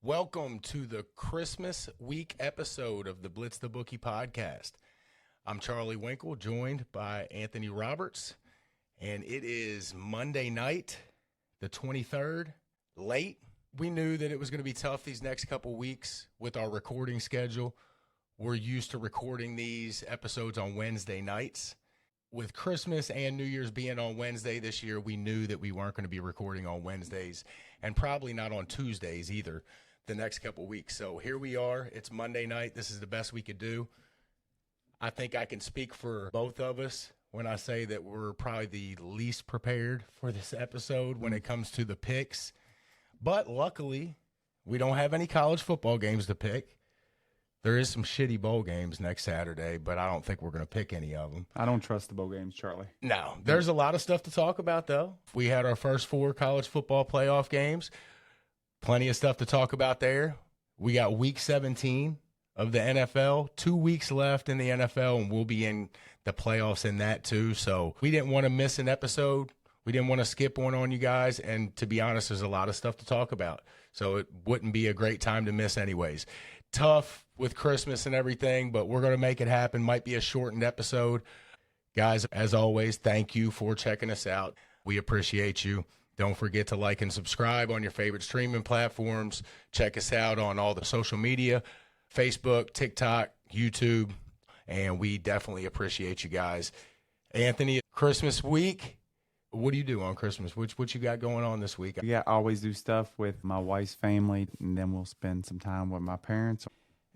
Welcome to the Christmas week episode of the Blitz the Bookie podcast. I'm Charlie Winkle, joined by Anthony Roberts, and it is Monday night, the 23rd, late. We knew that it was going to be tough these next couple weeks with our recording schedule. We're used to recording these episodes on Wednesday nights. With Christmas and New Year's being on Wednesday this year, we knew that we weren't going to be recording on Wednesdays and probably not on Tuesdays either the next couple weeks. So here we are. It's Monday night. This is the best we could do. I think I can speak for both of us when I say that we're probably the least prepared for this episode when it comes to the picks. But luckily, we don't have any college football games to pick. There is some shitty bowl games next Saturday, but I don't think we're going to pick any of them. I don't trust the bowl games, Charlie. No, there's a lot of stuff to talk about, though. We had our first 4 college football playoff games. Plenty of stuff to talk about there. We got week 17 of the NFL, 2 weeks left in the NFL, and we'll be in the playoffs in that too. So we didn't want to miss an episode. We didn't want to skip one on you guys. And to be honest, there's a lot of stuff to talk about. So it wouldn't be a great time to miss anyways. Tough with Christmas and everything, but we're going to make it happen. Might be a shortened episode. Guys, as always, thank you for checking us out. We appreciate you. Don't forget to like and subscribe on your favorite streaming platforms. Check us out on all the social media, Facebook, TikTok, YouTube, and we definitely appreciate you guys. Anthony, Christmas week, what do you do on Christmas? What you got going on this week? Yeah, I always do stuff with my wife's family, and then we'll spend some time with my parents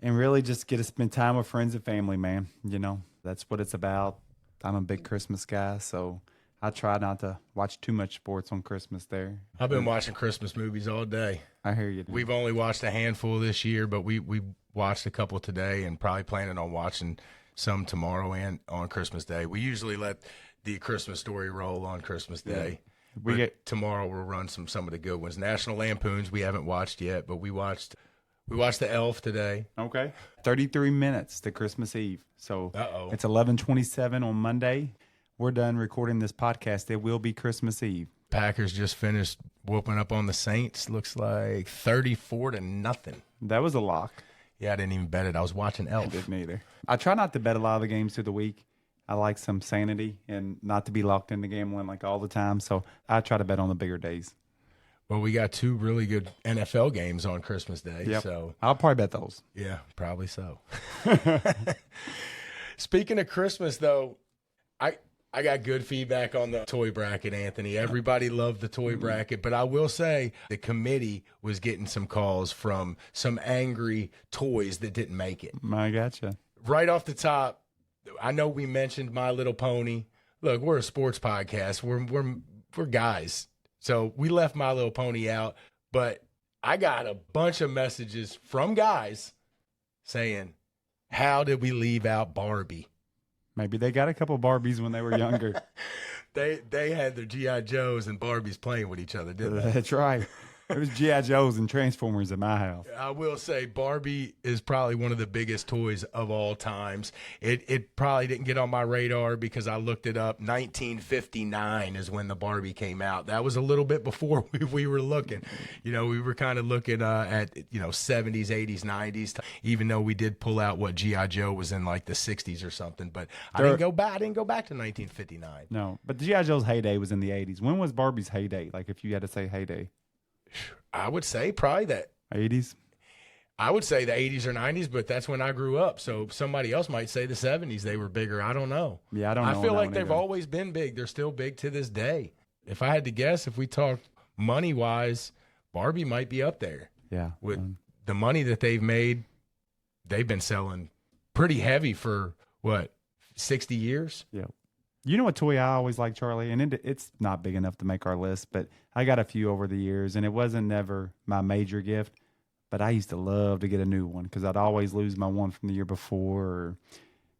and really just get to spend time with friends and family, man. You know, that's what it's about. I'm a big Christmas guy, so I try not to watch too much sports on Christmas there. I've been watching Christmas movies all day. I hear you. We've only watched a handful this year, but we watched a couple today and probably planning on watching some tomorrow and on Christmas Day. We usually let the Christmas story roll on Christmas Day. Yeah. Tomorrow we'll run some of the good ones. National Lampoons we haven't watched yet, but we watched The Elf today. Okay. 33 minutes to Christmas Eve. So It's 11:27 on Monday. We're done recording this podcast. It will be Christmas Eve. Packers just finished whooping up on the Saints. Looks like 34-0. That was a lock. Yeah, I didn't even bet it. I was watching Elf. I didn't either. I try not to bet a lot of the games through the week. I like some sanity and not to be locked into gambling like all the time. So I try to bet on the bigger days. Well, we got 2 really good NFL games on Christmas Day. Yep. So I'll probably bet those. Yeah, probably so. Speaking of Christmas, though, I got good feedback on the toy bracket, Anthony. Everybody loved the toy bracket, but I will say the committee was getting some calls from some angry toys that didn't make it. I gotcha. Right off the top, I know we mentioned My Little Pony. Look, we're a sports podcast. We're guys. So we left My Little Pony out, but I got a bunch of messages from guys saying, how did we leave out Barbie? Maybe they got a couple Barbies when they were younger. They had their G.I. Joes and Barbies playing with each other, didn't they? That's right. It was G.I. Joes and Transformers at my house. I will say Barbie is probably one of the biggest toys of all times. It probably didn't get on my radar because I looked it up. 1959 is when the Barbie came out. That was a little bit before we were looking. You know, we were kind of looking at, 70s, 80s, 90s, even though we did pull out what G.I. Joe was in like the 60s or something. But I didn't go back to 1959. No, but the G.I. Joe's heyday was in the 80s. When was Barbie's heyday? Like if you had to say heyday. I would say probably that 80s. I would say the 80s or 90s, but that's when I grew up. So somebody else might say the 70s they were bigger. I don't know. Yeah, I don't know. I feel like they've always been big. They're still big to this day. If I had to guess, if we talked money-wise, Barbie might be up there. Yeah. With the money that they've made, they've been selling pretty heavy for, 60 years? Yeah. You know what toy I always like, Charlie? And it's not big enough to make our list, but I got a few over the years, and it wasn't never my major gift. But I used to love to get a new one because I'd always lose my one from the year before, or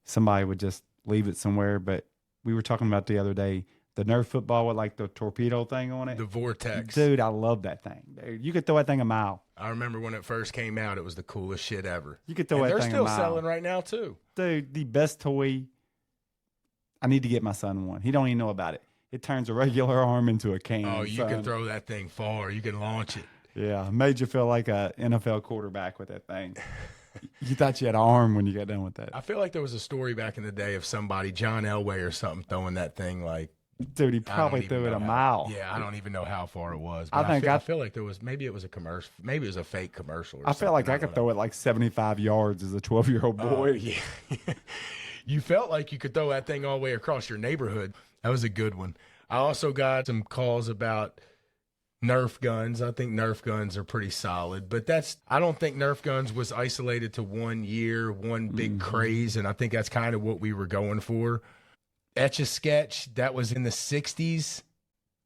somebody would just leave it somewhere. But we were talking about the other day, the Nerf football with like the torpedo thing on it. The Vortex. Dude, I love that thing. Dude, you could throw that thing a mile. I remember when it first came out, it was the coolest shit ever. You could throw that thing a mile. They're still selling right now, too. Dude, the best toy. I need to get my son one. He don't even know about it. It turns a regular arm into a can. Oh, you can throw that thing far. You can launch it. Yeah, made you feel like a NFL quarterback with that thing. You thought you had an arm when you got done with that. I feel like there was a story back in the day of somebody, John Elway or something, throwing that thing like. Dude, he probably threw it a mile. Yeah, I don't even know how far it was. I But think I feel like there was, maybe it was a commercial, maybe it was a fake commercial. I feel like I could throw it like 75 yards as a 12-year-old boy. Yeah. You felt like you could throw that thing all the way across your neighborhood. That was a good one. I also got some calls about Nerf guns. I think Nerf guns are pretty solid, but I don't think Nerf guns was isolated to 1 year, one big craze, and I think that's kind of what we were going for. Etch-a-Sketch, that was in the 60s.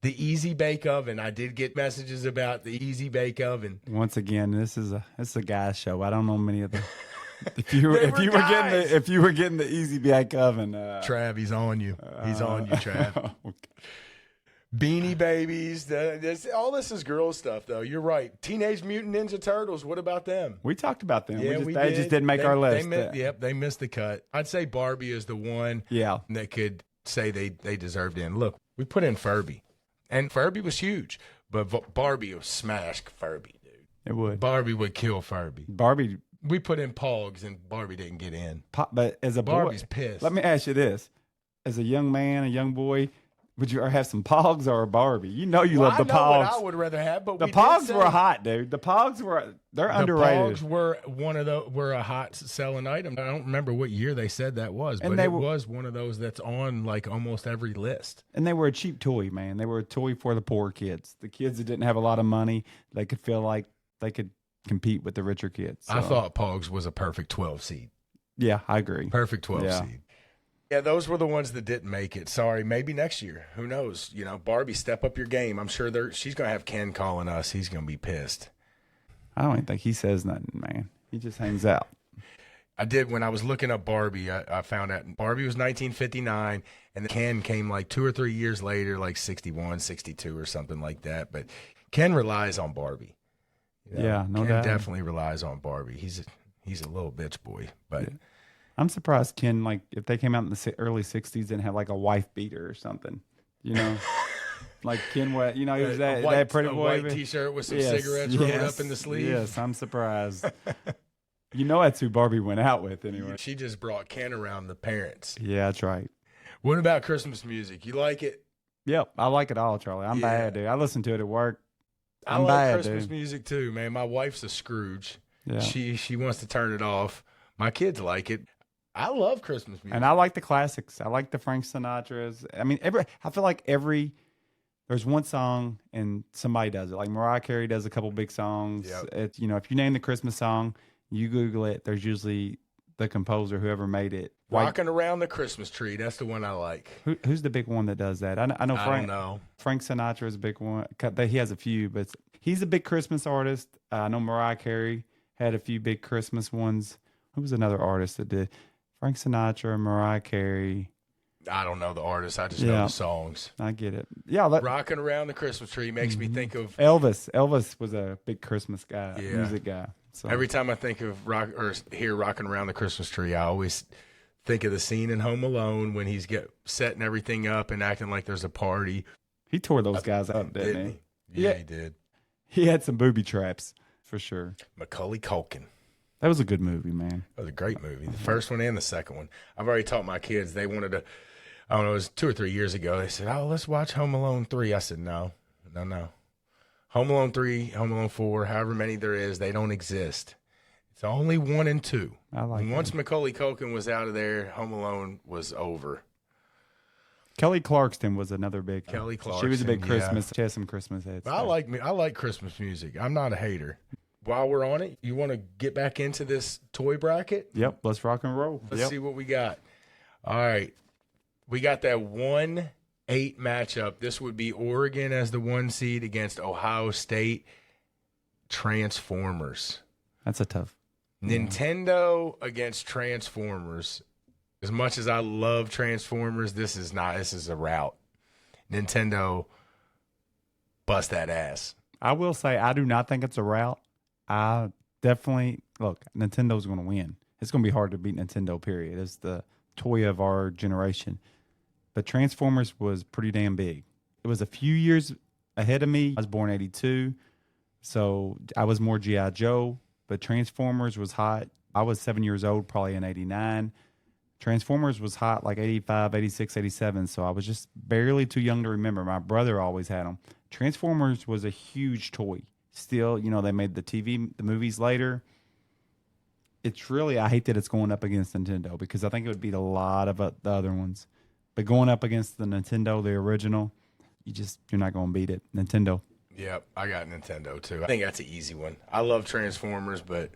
The Easy Bake Oven. I did get messages about the Easy Bake Oven. Once again, this is a guy's show. I don't know many of the. If you were getting the Easy Bake Oven, Trav, he's on you. He's on you, Trav. Okay. Beanie Babies. All this is girl stuff, though. You're right. Teenage Mutant Ninja Turtles. What about them? We talked about them. Yeah, they just didn't make our list. They missed the cut. I'd say Barbie is the one that could say they deserved in. Look, we put in Furby. And Furby was huge. But Barbie would smash Furby, dude. It would. Barbie would kill Furby. Barbie. We put in Pogs, and Barbie didn't get in. But as a boy, Barbie's pissed. Let me ask you this. As a young man, a young boy, would you have some Pogs or a Barbie? You know you love the Pogs. What I would rather have, but the Pogs were hot, dude. The Pogs they're underrated. The Pogs were a hot selling item. I don't remember what year they said that was, but it was one of those that's on like almost every list. And they were a cheap toy, man. They were a toy for the poor kids. The kids that didn't have a lot of money, they could feel like they could compete with the richer kids. So. I thought Pogs was a perfect 12 seed. Yeah, I agree. Perfect 12 seed. Yeah, those were the ones that didn't make it. Sorry, maybe next year. Who knows? You know, Barbie, step up your game. I'm sure she's going to have Ken calling us. He's going to be pissed. I don't even think he says nothing, man. He just hangs out. I did. When I was looking up Barbie, I found out Barbie was 1959, and Ken came like 2 or 3 years later, like 61, 62 or something like that. But Ken relies on Barbie. You know, yeah, no Ken doubt. Definitely relies on Barbie. He's a little bitch boy, but... Yeah. I'm surprised Ken, like, if they came out in the early 60s and had, like, a wife beater or something, you know? Like, Ken, he was that pretty boy. A white T-shirt with some cigarettes rolled up in the sleeve. Yes, I'm surprised. You know that's who Barbie went out with anyway. She just brought Ken around the parents. Yeah, that's right. What about Christmas music? You like it? Yep, I like it all, Charlie. I'm bad, dude. I listen to it at work. I like Christmas music, too, man. My wife's a Scrooge. Yeah. She wants to turn it off. My kids like it. I love Christmas music. And I like the classics. I like the Frank Sinatra's. I mean, I feel like there's one song and somebody does it. Like Mariah Carey does a couple big songs. Yep. If you name the Christmas song, you Google it, there's usually the composer, whoever made it. Rocking Around the Christmas Tree. That's the one I like. Who's the big one that does that? I know Frank. I don't know. Frank Sinatra is a big one. He has a few, but he's a big Christmas artist. I know Mariah Carey had a few big Christmas ones. Who was another artist that did? Frank Sinatra, Mariah Carey. I don't know the artists. I just know the songs. I get it. Yeah. Rocking Around the Christmas Tree makes me think of Elvis. Elvis was a big Christmas guy, music guy. So. Every time I think of hear Rocking Around the Christmas Tree, I always think of the scene in Home Alone when he's setting everything up and acting like there's a party. He tore those guys up, didn't he? Yeah, he did. He had some booby traps, for sure. Macaulay Culkin. That was a good movie, man. That was a great movie. The first one and the second one. I've already taught my kids. They wanted to, I don't know, it was 2 or 3 years ago. They said, let's watch Home Alone 3. I said, no. Home Alone 3, Home Alone 4, however many there is, they don't exist. It's only 1 and 2. I like Once that. Macaulay Culkin was out of there, Home Alone was over. Kelly Clarkson was another big. Kelly Clarkson. She was a big Christmas. She had some Christmas hits. I like Christmas music. I'm not a hater. While we're on it, you want to get back into this toy bracket? Yep, let's rock and roll. Let's see what we got. All right. We got that 1-8 matchup. This would be Oregon as the 1 seed against Ohio State. Transformers. That's a tough. Nintendo against Transformers. As much as I love Transformers, this is a rout. Nintendo, bust that ass. I will say I do not think it's a rout. I definitely Nintendo's going to win. It's going to be hard to beat Nintendo, period. It's the toy of our generation. But Transformers was pretty damn big. It was a few years ahead of me. I was born 82. So I was more G.I. Joe, but Transformers was hot. I was 7 years old, probably in 89. Transformers was hot like 85, 86, 87. So I was just barely too young to remember. My brother always had them. Transformers was a huge toy. Still, they made the movies later. It's really, I hate that it's going up against Nintendo because I think it would beat a lot of the other ones. But going up against the Nintendo, the original, you're not going to beat it. Nintendo. Yep, I got Nintendo too. I think that's an easy one. I love Transformers, but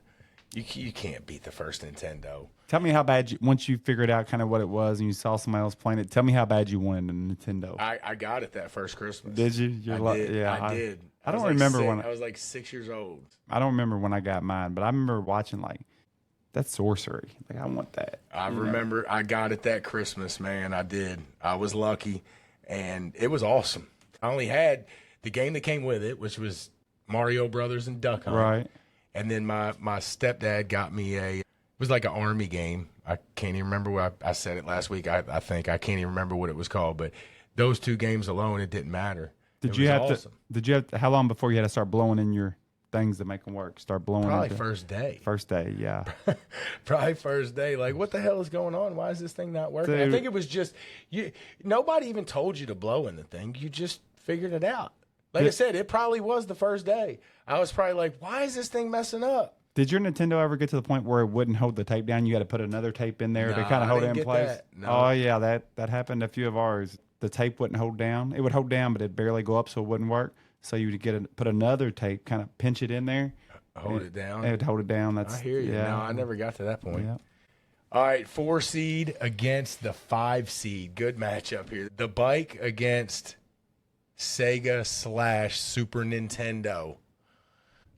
you can't beat the first Nintendo. Tell me how bad once you figured out kind of what it was and you saw somebody else playing it, tell me how bad you wanted a Nintendo. I got it that first Christmas. Did you? I did. Yeah, I did. I don't remember when I was like 6 years old. I don't remember when I got mine, but I remember watching like, that's sorcery. Like, I want that. I remember I got it that Christmas, man. I did. I was lucky, and it was awesome. I only had the game that came with it, which was Mario Brothers and Duck Hunt. Right. And then my stepdad got me it was like an army game. I can't even remember what I said it last week. I think I can't even remember what it was called. But those two games alone, it didn't matter. Did you have how long before you had to start blowing in your things to make them work? Start blowing. Probably first day. First day, yeah. Probably first day. Like, what the hell is going on? Why is this thing not working? Dude. I think it was just nobody even told you to blow in the thing. You just figured it out. Like I said, it probably was the first day. I was probably like, why is this thing messing up? Did your Nintendo ever get to the point where it wouldn't hold the tape down? You had to put another tape in there to kind of hold it in place? No. Oh, yeah, that happened to a few of ours. The tape wouldn't hold down. It would hold down, but it'd barely go up, so it wouldn't work. So you would put another tape, kind of pinch it in there. Hold it down. It would hold it down. I hear you. Yeah. No, I never got to that point. Yeah. All right, 4 seed against the 5 seed. Good matchup here. The bike against Sega/Super Nintendo.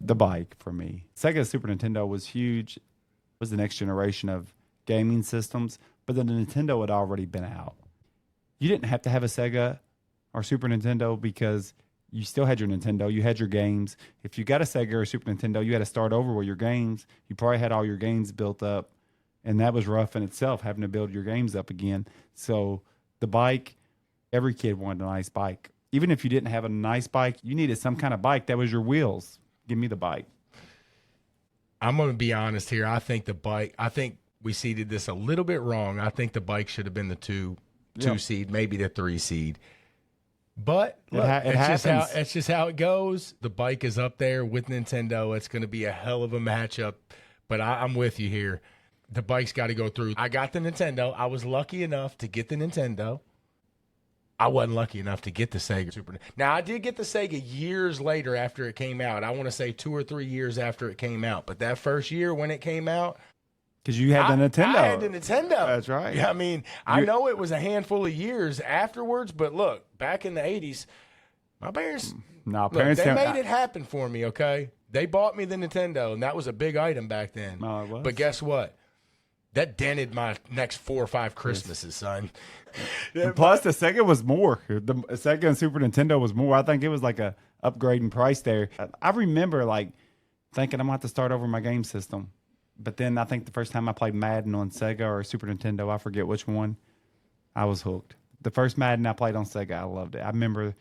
The bike for me. Sega Super Nintendo was huge. It was the next generation of gaming systems, but the Nintendo had already been out. You didn't have to have a Sega or Super Nintendo because you still had your Nintendo. You had your games. If you got a Sega or Super Nintendo, you had to start over with your games. You probably had all your games built up, and that was rough in itself, having to build your games up again. So the bike, every kid wanted a nice bike. Even if you didn't have a nice bike, you needed some kind of bike that was your wheels. Give me the bike. I'm going to be honest here. I think we seeded this a little bit wrong. I think the bike should have been the two seed, maybe the 3 seed. But look, it's just how it goes. The bike is up there with Nintendo. It's going to be a hell of a matchup. But I'm with you here. The bike's got to go through. I got the Nintendo. I was lucky enough to get the Nintendo. I wasn't lucky enough to get the Sega Super. Now, I did get the Sega years later after it came out. I want to say 2 or 3 years after it came out. But that first year when it came out, because you had the Nintendo. I had the Nintendo. That's right. Yeah, I mean, I know it was a handful of years afterwards, but look, back in the 80s, my parents, they made it happen for me, okay? They bought me the Nintendo, and that was a big item back then. Oh, it was? But guess what? That dented my next 4 or 5 Christmases, son. And plus, the Sega was more. The Sega and Super Nintendo was more. I think it was like a upgrade in price there. I remember like thinking I'm going to have to start over my game system. But then I think the first time I played Madden on Sega or Super Nintendo, I forget which one, I was hooked. The first Madden I played on Sega, I loved it. I remember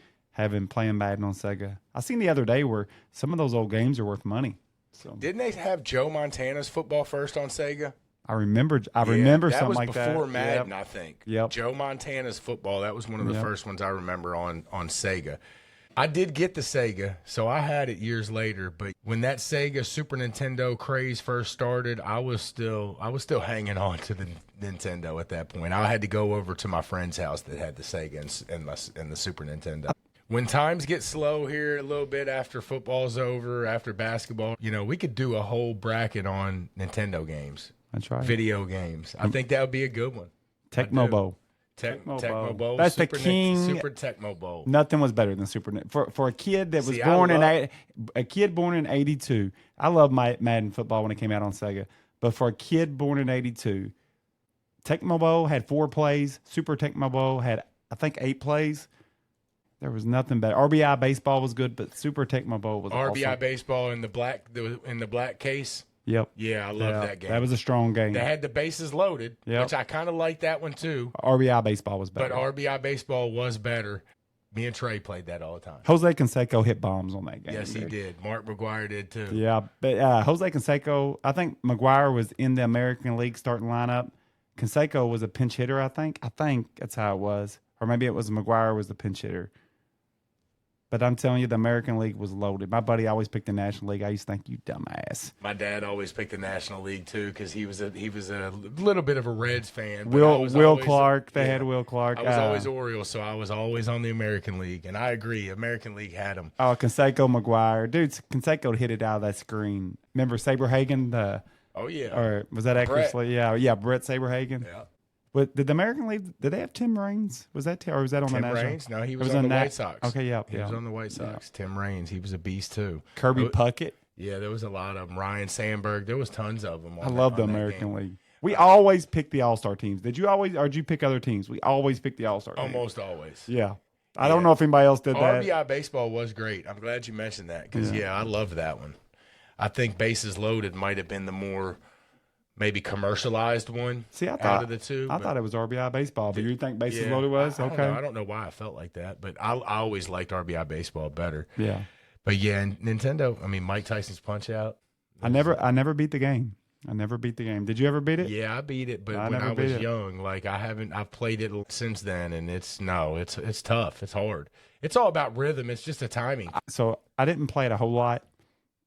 playing Madden on Sega. I seen the other day where some of those old games are worth money. So didn't they have Joe Montana's football first on Sega? I remember something like that. That was before Madden, I think. Yep. Joe Montana's football, that was one of the first ones I remember on Sega. I did get the Sega, so I had it years later. But when that Sega Super Nintendo craze first started, I was still hanging on to the Nintendo at that point. I had to go over to my friend's house that had the Sega and the Super Nintendo. When times get slow here a little bit after football's over, after basketball, we could do a whole bracket on Nintendo games. That's right. Video games. I think that would be a good one. Tecmo Bowl. Tecmo Bowl. That's the king. Super Tecmo Bowl. Nothing was better than Super Nintendo. For a kid that was born in 82. I love my Madden football when it came out on Sega. But for a kid born in 82, Tecmo Bowl had 4 plays. Super Tecmo Bowl had, I think, 8 plays. There was nothing better. RBI baseball was good, but Super Tecmo Bowl was RBI awesome. baseball in the black case. Yep. Yeah, I love that game. That was a strong game. They had the bases loaded, which I kind of liked that one too. RBI baseball was better. But RBI baseball was better. Me and Trey played that all the time. Jose Canseco hit bombs on that game. Yes, he did. Mark McGuire did too. Yeah, but Jose Canseco, I think McGuire was in the American League starting lineup. Canseco was a pinch hitter, I think. I think that's how it was. Or maybe it was McGuire was the pinch hitter. But I'm telling you, the American League was loaded. My buddy always picked the National League. I used to think, you dumbass. My dad always picked the National League too because he was a little bit of a Reds fan. But Will Clark. They had Will Clark. I was always Orioles, so I was always on the American League. And I agree, American League had him. Oh, Canseco, McGuire. Dude, Canseco hit it out of that screen. Remember Saberhagen? Oh, yeah. Or was that actually? Yeah, Brett Saberhagen. Yeah. But did the American League, did they have Tim Raines? Was that or was that on Tim the National? Raines? No, he was on the White Sox. Okay, yeah. He was on the White Sox. Tim Raines. He was a beast too. Kirby Puckett. Yeah, there was a lot of them. Ryan Sandberg. There was tons of them. I love the American League. We always pick the All-Star teams. Did you always, or did you pick other teams? We always pick the All-Star teams. Almost always. Yeah. I don't know if anybody else did that. RBI baseball was great. I'm glad you mentioned that because, I loved that one. I think Bases Loaded might have been the more maybe commercialized one. See, I thought out of the two. I thought it was RBI baseball, but you think Bases Loaded was? Okay. I don't know why I felt like that, but I always liked RBI baseball better. Yeah. But yeah, Nintendo. I mean, Mike Tyson's Punch Out. I never beat the game. I never beat the game. Did you ever beat it? Yeah, I beat it, but when I was young, like I've played it since then, and it's tough. It's hard. It's all about rhythm. It's just a timing. So I didn't play it a whole lot.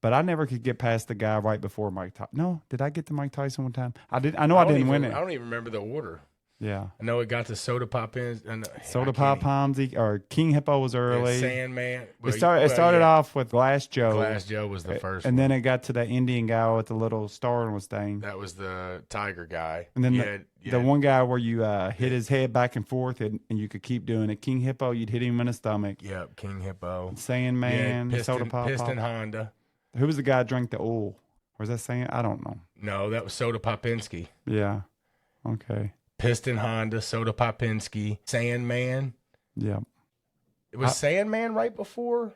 But I never could get past the guy right before Mike Tyson. No, did I get to Mike Tyson one time? I did. I know I didn't win it. I don't even remember the order. Yeah. I know it got to Soda Pop in. Soda Pop Pomsey or King Hippo was early. Sandman. It started off with Glass Joe. Glass Joe was the first and one. then it got to the Indian guy with the little star on his thing. That was the Tiger guy. And then the one guy where you hit his head back and forth and you could keep doing it. King Hippo, you'd hit him in the stomach. Yep, King Hippo. Sandman, Soda Pop. Piston Honda. Who was the guy that drank the oil? Or was that saying? I don't know. No, that was Soda Popinski. Yeah. Okay. Piston Honda, Soda Popinski, Sandman. Yeah. It was Sandman right before?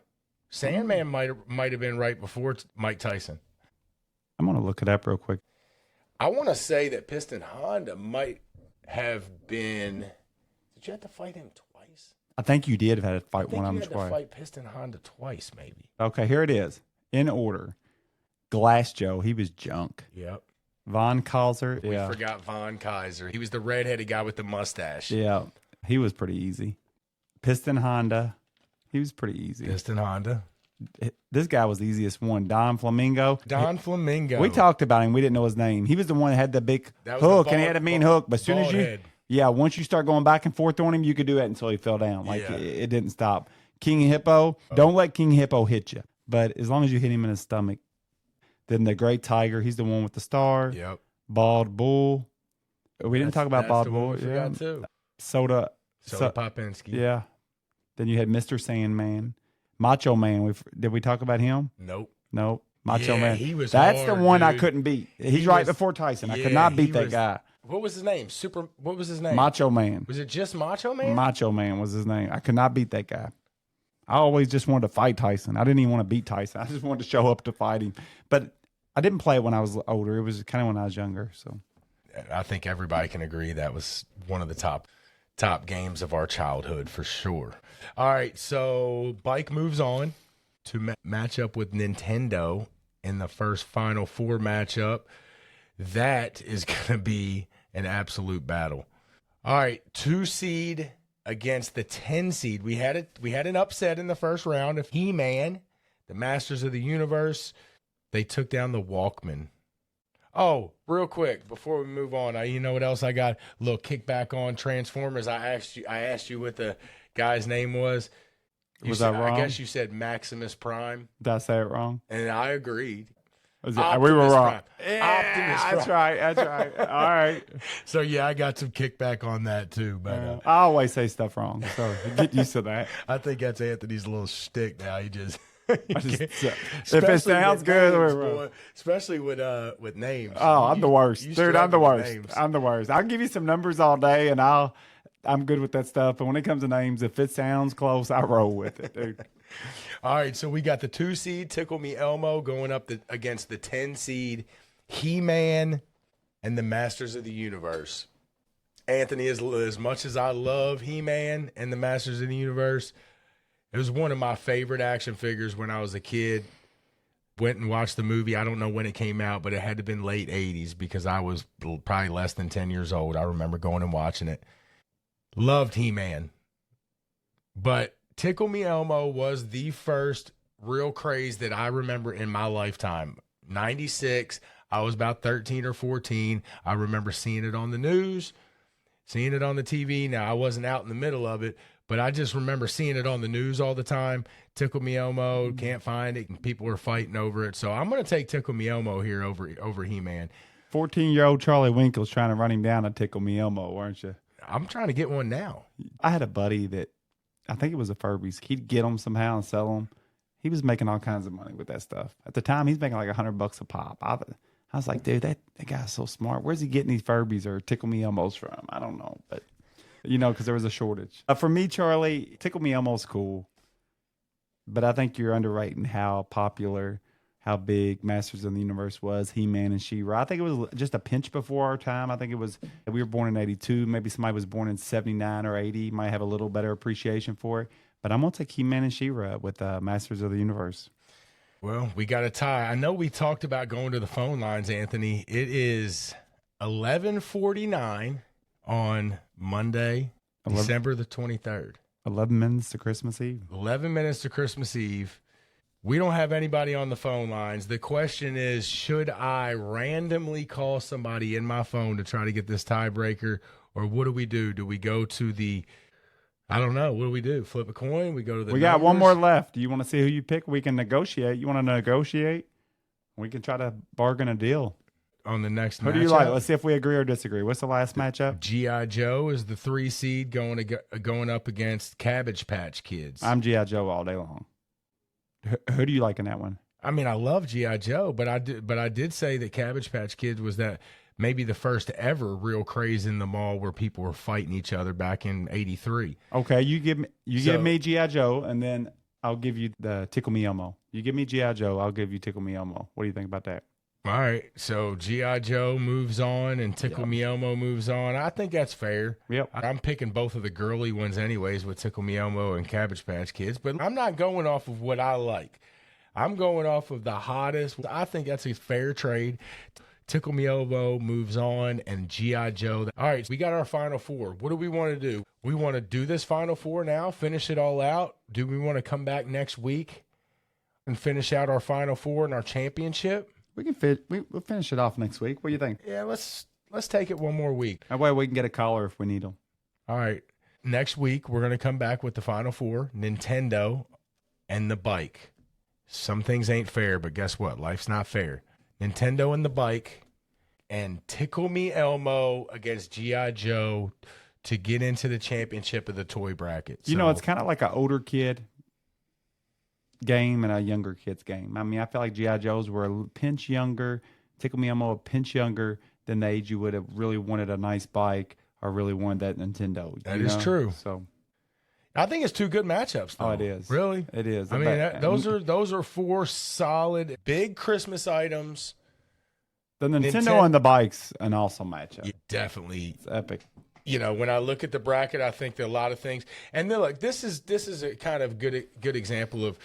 Sandman might have been right before Mike Tyson. I'm going to look it up real quick. I want to say that Piston Honda might have been. Did you have to fight him twice? I think you did have to fight one of them twice. You had to fight Piston Honda twice, maybe. Okay, here it is. In order. Glass Joe, he was junk. Yep. Von Kaiser. We forgot Von Kaiser. He was the redheaded guy with the mustache. Yeah, he was pretty easy. Piston Honda, he was pretty easy. Piston Honda. This guy was the easiest one. Don Flamingo. Flamingo. We talked about him. We didn't know his name. He was the one that had the big hook, and he had a mean hook. But as soon as once you start going back and forth on him, you could do it until he fell down. It didn't stop. King Hippo, don't let King Hippo hit you. But as long as you hit him in his stomach. Then the Great Tiger, he's the one with the star. Yep. Bald Bull. We didn't talk about Bald Bull. Yeah. Too. Soda Popinski. Yeah. Then you had Mr. Sandman. Macho Man. Did we talk about him? Nope. Macho Man. He was That's hard, the one dude. I couldn't beat. He's right before Tyson. I could not beat that guy. What was his name? What was his name? Macho Man. Was it just Macho Man? Macho Man was his name. I could not beat that guy. I always just wanted to fight Tyson. I didn't even want to beat Tyson. I just wanted to show up to fight him. But I didn't play it when I was older. It was kind of when I was younger. So I think everybody can agree that was one of the top games of our childhood for sure. All right, so Bike moves on to match up with Nintendo in the first Final Four matchup. That is going to be an absolute battle. All right, 2 seed against the 10 seed. We had an upset in the first round of He-Man, the Masters of the Universe. They took down the Walkman. Oh, real quick before we move on, you know what else I got? A little kickback on Transformers. I asked you what the guy's name was. Was that wrong? I guess you said Maximus Prime. Did I say it wrong? And I agreed. We were wrong. Yeah, Optimus Prime. That's right. All right. So, yeah, I got some kickback on that, too. But I always say stuff wrong, so get used to that. I think that's Anthony's little shtick now. He just... if it sounds good, names, especially with names. Oh, I'm the worst, dude. I'm the worst. I'm the worst. I'll give you some numbers all day, and I'm good with that stuff. But when it comes to names, if it sounds close, I roll with it, dude. All right, so we got the 2 seed Tickle Me Elmo going up against the 10 seed He-Man and the Masters of the Universe. Anthony, as much as I love He-Man and the Masters of the Universe, It was one of my favorite action figures when I was a kid. Went and watched the movie. I don't know when it came out, but it had to have been late 80s because I was probably less than 10 years old. I remember going and watching it. Loved He-Man. But Tickle Me Elmo was the first real craze that I remember in my lifetime. 96, I was about 13 or 14. I remember seeing it on the news, seeing it on the TV. Now, I wasn't out in the middle of it, but I just remember seeing it on the news all the time. Tickle Me Elmo, can't find it, and people are fighting over it. So I'm going to take Tickle Me Elmo here over He-Man. 14-year-old Charlie Winkle's trying to run him down to Tickle Me Elmo, weren't you? I'm trying to get one now. I had a buddy that, I think it was a Furbies. He'd get them somehow and sell them. He was making all kinds of money with that stuff. At the time, he's making like $100 a pop. I was like, dude, that guy's so smart. Where's he getting these Furbies or Tickle Me Elmos from? I don't know, but because there was a shortage. For me, Charlie, Tickle Me Elmo's cool, but I think you're underrating how popular, how big Masters of the Universe was, He-Man and She-Ra. I think it was just a pinch before our time. I think it was, we were born in 82. Maybe somebody was born in 79 or 80. Might have a little better appreciation for it. But I'm going to take He-Man and She-Ra with Masters of the Universe. Well, we got a tie. I know we talked about going to the phone lines, Anthony. It is 11:49 on Monday, December the 23rd. 11 minutes to Christmas Eve. 11 minutes to Christmas Eve. We don't have anybody on the phone lines. The question is, should I randomly call somebody in my phone to try to get this tiebreaker, or what do we do? Do we go to the, I don't know, what do we do? Flip a coin? We go to the We got one more left. Do you want to see who you pick? We can negotiate. You want to negotiate? We can try to bargain a deal. On the next matchup. Who do you like? Let's see if we agree or disagree. What's the last matchup? G.I. Joe is the 3 seed going up against Cabbage Patch Kids. I'm G.I. Joe all day long. Who do you like in that one? I mean, I love G.I. Joe, but I did say that Cabbage Patch Kids was that maybe the first ever real craze in the mall where people were fighting each other back in '83. Okay, you give me G.I. Joe, and then I'll give you the Tickle Me Elmo. You give me G.I. Joe, I'll give you Tickle Me Elmo. What do you think about that? All right, so G.I. Joe moves on and Tickle Me Elmo moves on. I think that's fair. Yep. I'm picking both of the girly ones anyways with Tickle Me Elmo and Cabbage Patch Kids, but I'm not going off of what I like. I'm going off of the hottest. I think that's a fair trade. Tickle Me Elmo moves on and G.I. Joe. All right, we got our Final Four. What do we want to do? We want to do this Final Four now, finish it all out? Do we want to come back next week and finish out our Final Four and our championship? We can we'll finish it off next week. What do you think? Yeah, let's take it one more week. That way we can get a caller if we need them. All right. Next week, we're going to come back with the Final Four, Nintendo, and the bike. Some things ain't fair, but guess what? Life's not fair. Nintendo and the bike, and Tickle Me Elmo against G.I. Joe to get into the championship of the toy bracket. It's kind of like an older kid game and a younger kid's game. I mean, I feel like G.I. Joes were a pinch younger, Tickle Me Elmo a pinch younger than the age you would have really wanted a nice bike or really wanted that Nintendo. That is true. So I think it's two good matchups, though. Oh, it is. Really? It is. I mean, those are four solid, big Christmas items. The Nintendo and the bike's an awesome matchup. Yeah, definitely. It's epic. When I look at the bracket, I think there are a lot of things. And then, look, this is a kind of good example of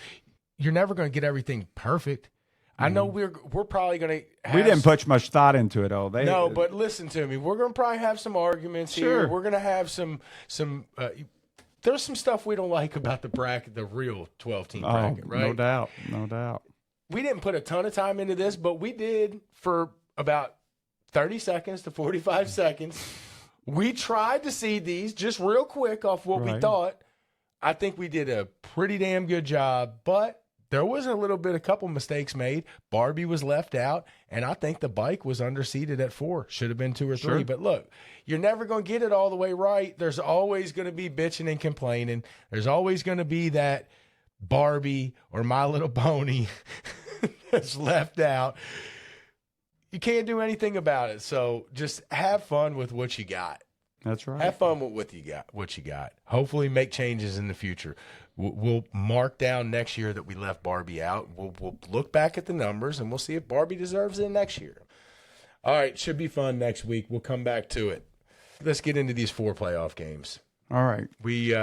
you're never going to get everything perfect. I know we're probably going to. We didn't put much thought into it, though. But listen to me. We're going to probably have some arguments here. We're going to have some. There's some stuff we don't like about the bracket, the real 12-team bracket, right? No doubt. We didn't put a ton of time into this, but we did for about 30 seconds to 45 seconds. We tried to see these just real quick off what we thought. I think we did a pretty damn good job, but there was a couple mistakes made. Barbie was left out, and I think the bike was underseeded at 4. Should have been 2 or 3. Sure. But look, you're never going to get it all the way right. There's always going to be bitching and complaining. There's always going to be that Barbie or My Little Pony that's left out. You can't do anything about it. So just have fun with what you got. That's right. Have fun with what you got. Hopefully make changes in the future. We'll mark down next year that we left Barbie out. We'll look back at the numbers, and we'll see if Barbie deserves it next year. All right, should be fun next week. We'll come back to it. Let's get into these 4 playoff games. All right. We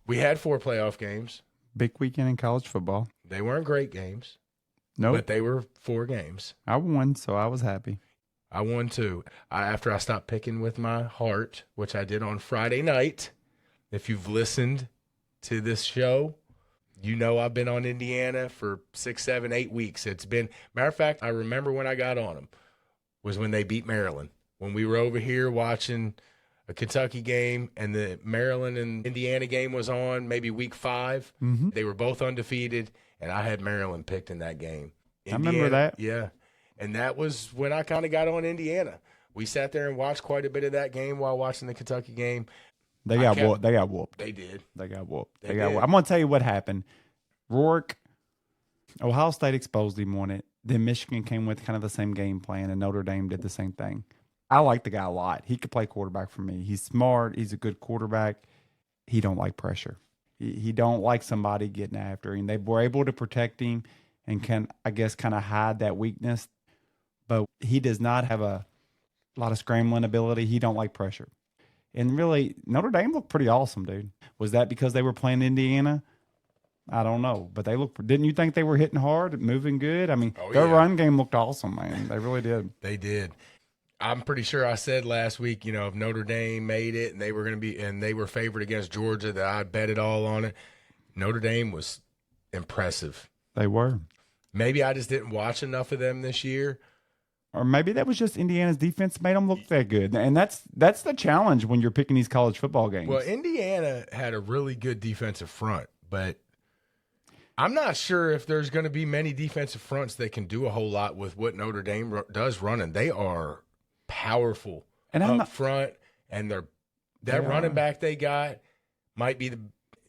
We had 4 playoff games. Big weekend in college football. They weren't great games. No, But they were 4 games. I won, so I was happy. I won too. After I stopped picking with my heart, which I did on Friday night. If you've listened to this show, you know I've been on Indiana for 6, 7, 8 weeks. It's been, matter of fact, I remember when I got on them was when they beat Maryland. When we were over here watching a Kentucky game and the Maryland and Indiana game was on, maybe week 5. Mm-hmm. They were both undefeated, and I had Maryland picked in that game. I remember that. Yeah. And that was when I kind of got on Indiana. We sat there and watched quite a bit of that game while watching the Kentucky game. They got whooped. They got whooped. They did. They got whooped. They got did. whooped. I'm going to tell you what happened. Rourke, Ohio State exposed him on it. Then Michigan came with kind of the same game plan, and Notre Dame did the same thing. I like the guy a lot. He could play quarterback for me. He's smart. He's a good quarterback. He don't like pressure. He don't like somebody getting after him. They were able to protect him and can, I guess, kind of hide that weakness. But he does not have a lot of scrambling ability. He don't like pressure. And really, Notre Dame looked pretty awesome, dude. Was that because they were playing Indiana? I don't know. But they looked, didn't you think they were hitting hard, moving good? I mean, their run game looked awesome, man. They really did. They did. I'm pretty sure I said last week, if Notre Dame made it and they were going to be, and they were favored against Georgia, that I'd bet it all on it. Notre Dame was impressive. They were. Maybe I just didn't watch enough of them this year. Or maybe that was just Indiana's defense made them look that good. And that's the challenge when you're picking these college football games. Well, Indiana had a really good defensive front, but I'm not sure if there's going to be many defensive fronts that can do a whole lot with what Notre Dame does running. They are powerful and up front, and that running back they got might be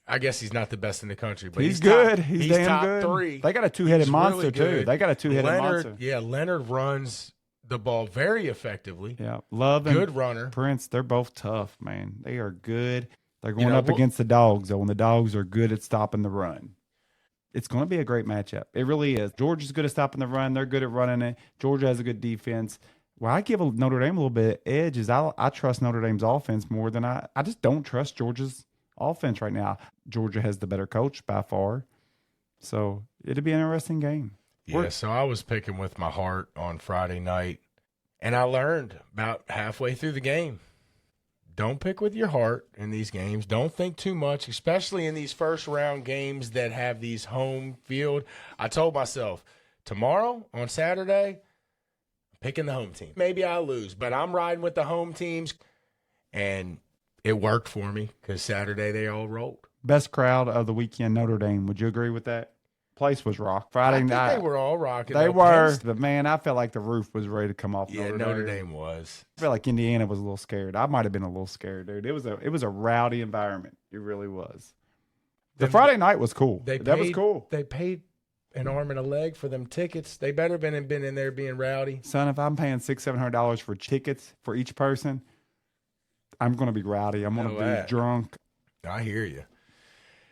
I guess he's not the best in the country, but he's good. Top, he's damn top good. 3. They got a 2-headed monster really too. They got a 2-headed monster. Yeah, Leonard runs the ball very effectively. Yeah, Love and good runner. Prince, they're both tough, man. They are good. They're going up against the Dogs, though, and the Dogs are good at stopping the run. It's going to be a great matchup. It really is. Georgia's good at stopping the run. They're good at running it. Georgia has a good defense. Where I give Notre Dame a little bit of edge is I trust Notre Dame's offense more than I just don't trust Georgia's offense right now. Georgia has the better coach by far. So it'll be an interesting game. Yeah, so I was picking with my heart on Friday night, and I learned about halfway through the game. Don't pick with your heart in these games. Don't think too much, especially in these first-round games that have these home field. I told myself, tomorrow on Saturday, I'm picking the home team. Maybe I'll lose, but I'm riding with the home teams, and it worked for me because Saturday they all rolled. Best crowd of the weekend, Notre Dame. Would you agree with that? Place was rock. Friday night. They were all rocking. They were. But, man, I felt like the roof was ready to come off. Yeah, Notre Dame was. I feel like Indiana was a little scared. I might have been a little scared, dude. It was a rowdy environment. It really was. The Friday night was cool. That was cool. They paid an arm and a leg for them tickets. They better been in there being rowdy. Son, if I'm paying $600-700 for tickets for each person, I'm going to be rowdy. I'm going to be drunk. I hear you.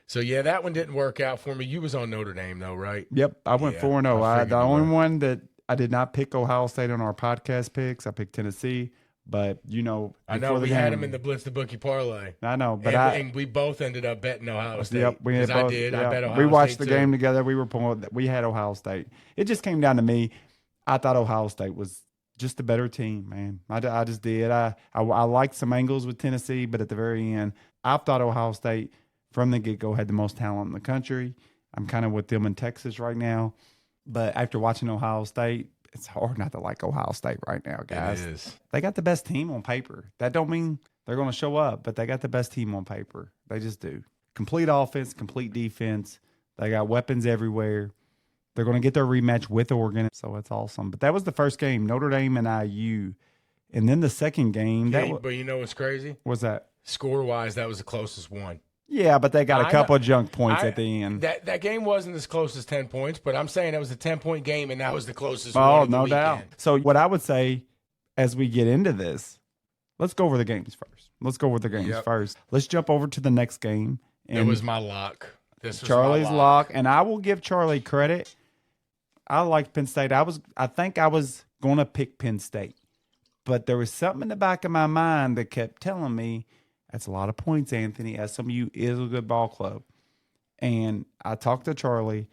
So, yeah, that one didn't work out for me. You was on Notre Dame, though, right? Yep. I went 4-0. The only one that I did not pick Ohio State on our podcast picks. I picked Tennessee. But, I know we had them in the Blitz the Bookie parlay. I know. But and we both ended up betting Ohio State. Yep. I did. Yeah. I bet Ohio State. We watched the too. game together. We had Ohio State. It just came down to me. I thought Ohio State was just a better team, man. I just did. I liked some angles with Tennessee, but at the very end, I thought Ohio State from the get-go had the most talent in the country. I'm kind of with them in Texas right now. But after watching Ohio State, it's hard not to like Ohio State right now, guys. It is. They got the best team on paper. That don't mean they're going to show up, but they got the best team on paper. They just do. Complete offense, complete defense. They got weapons everywhere. They're going to get their rematch with Oregon, so it's awesome. But that was the first game, Notre Dame and IU. And then the second game. But you know what's crazy? What's that? Score-wise, that was the closest one. Yeah, but they got a couple of junk points at the end. That game wasn't as close as 10 points, but I'm saying it was a 10-point game, and that was the closest one of the no weekend. doubt. So what I would say as we get into this, let's go over the games first. Let's jump over to the next game. And it was my lock. This was Charlie's my lock, and I will give Charlie credit. I liked Penn State. I think I was going to pick Penn State, but there was something in the back of my mind that kept telling me, That's a lot of points, Anthony. SMU is a good ball club. And I talked to Charlie,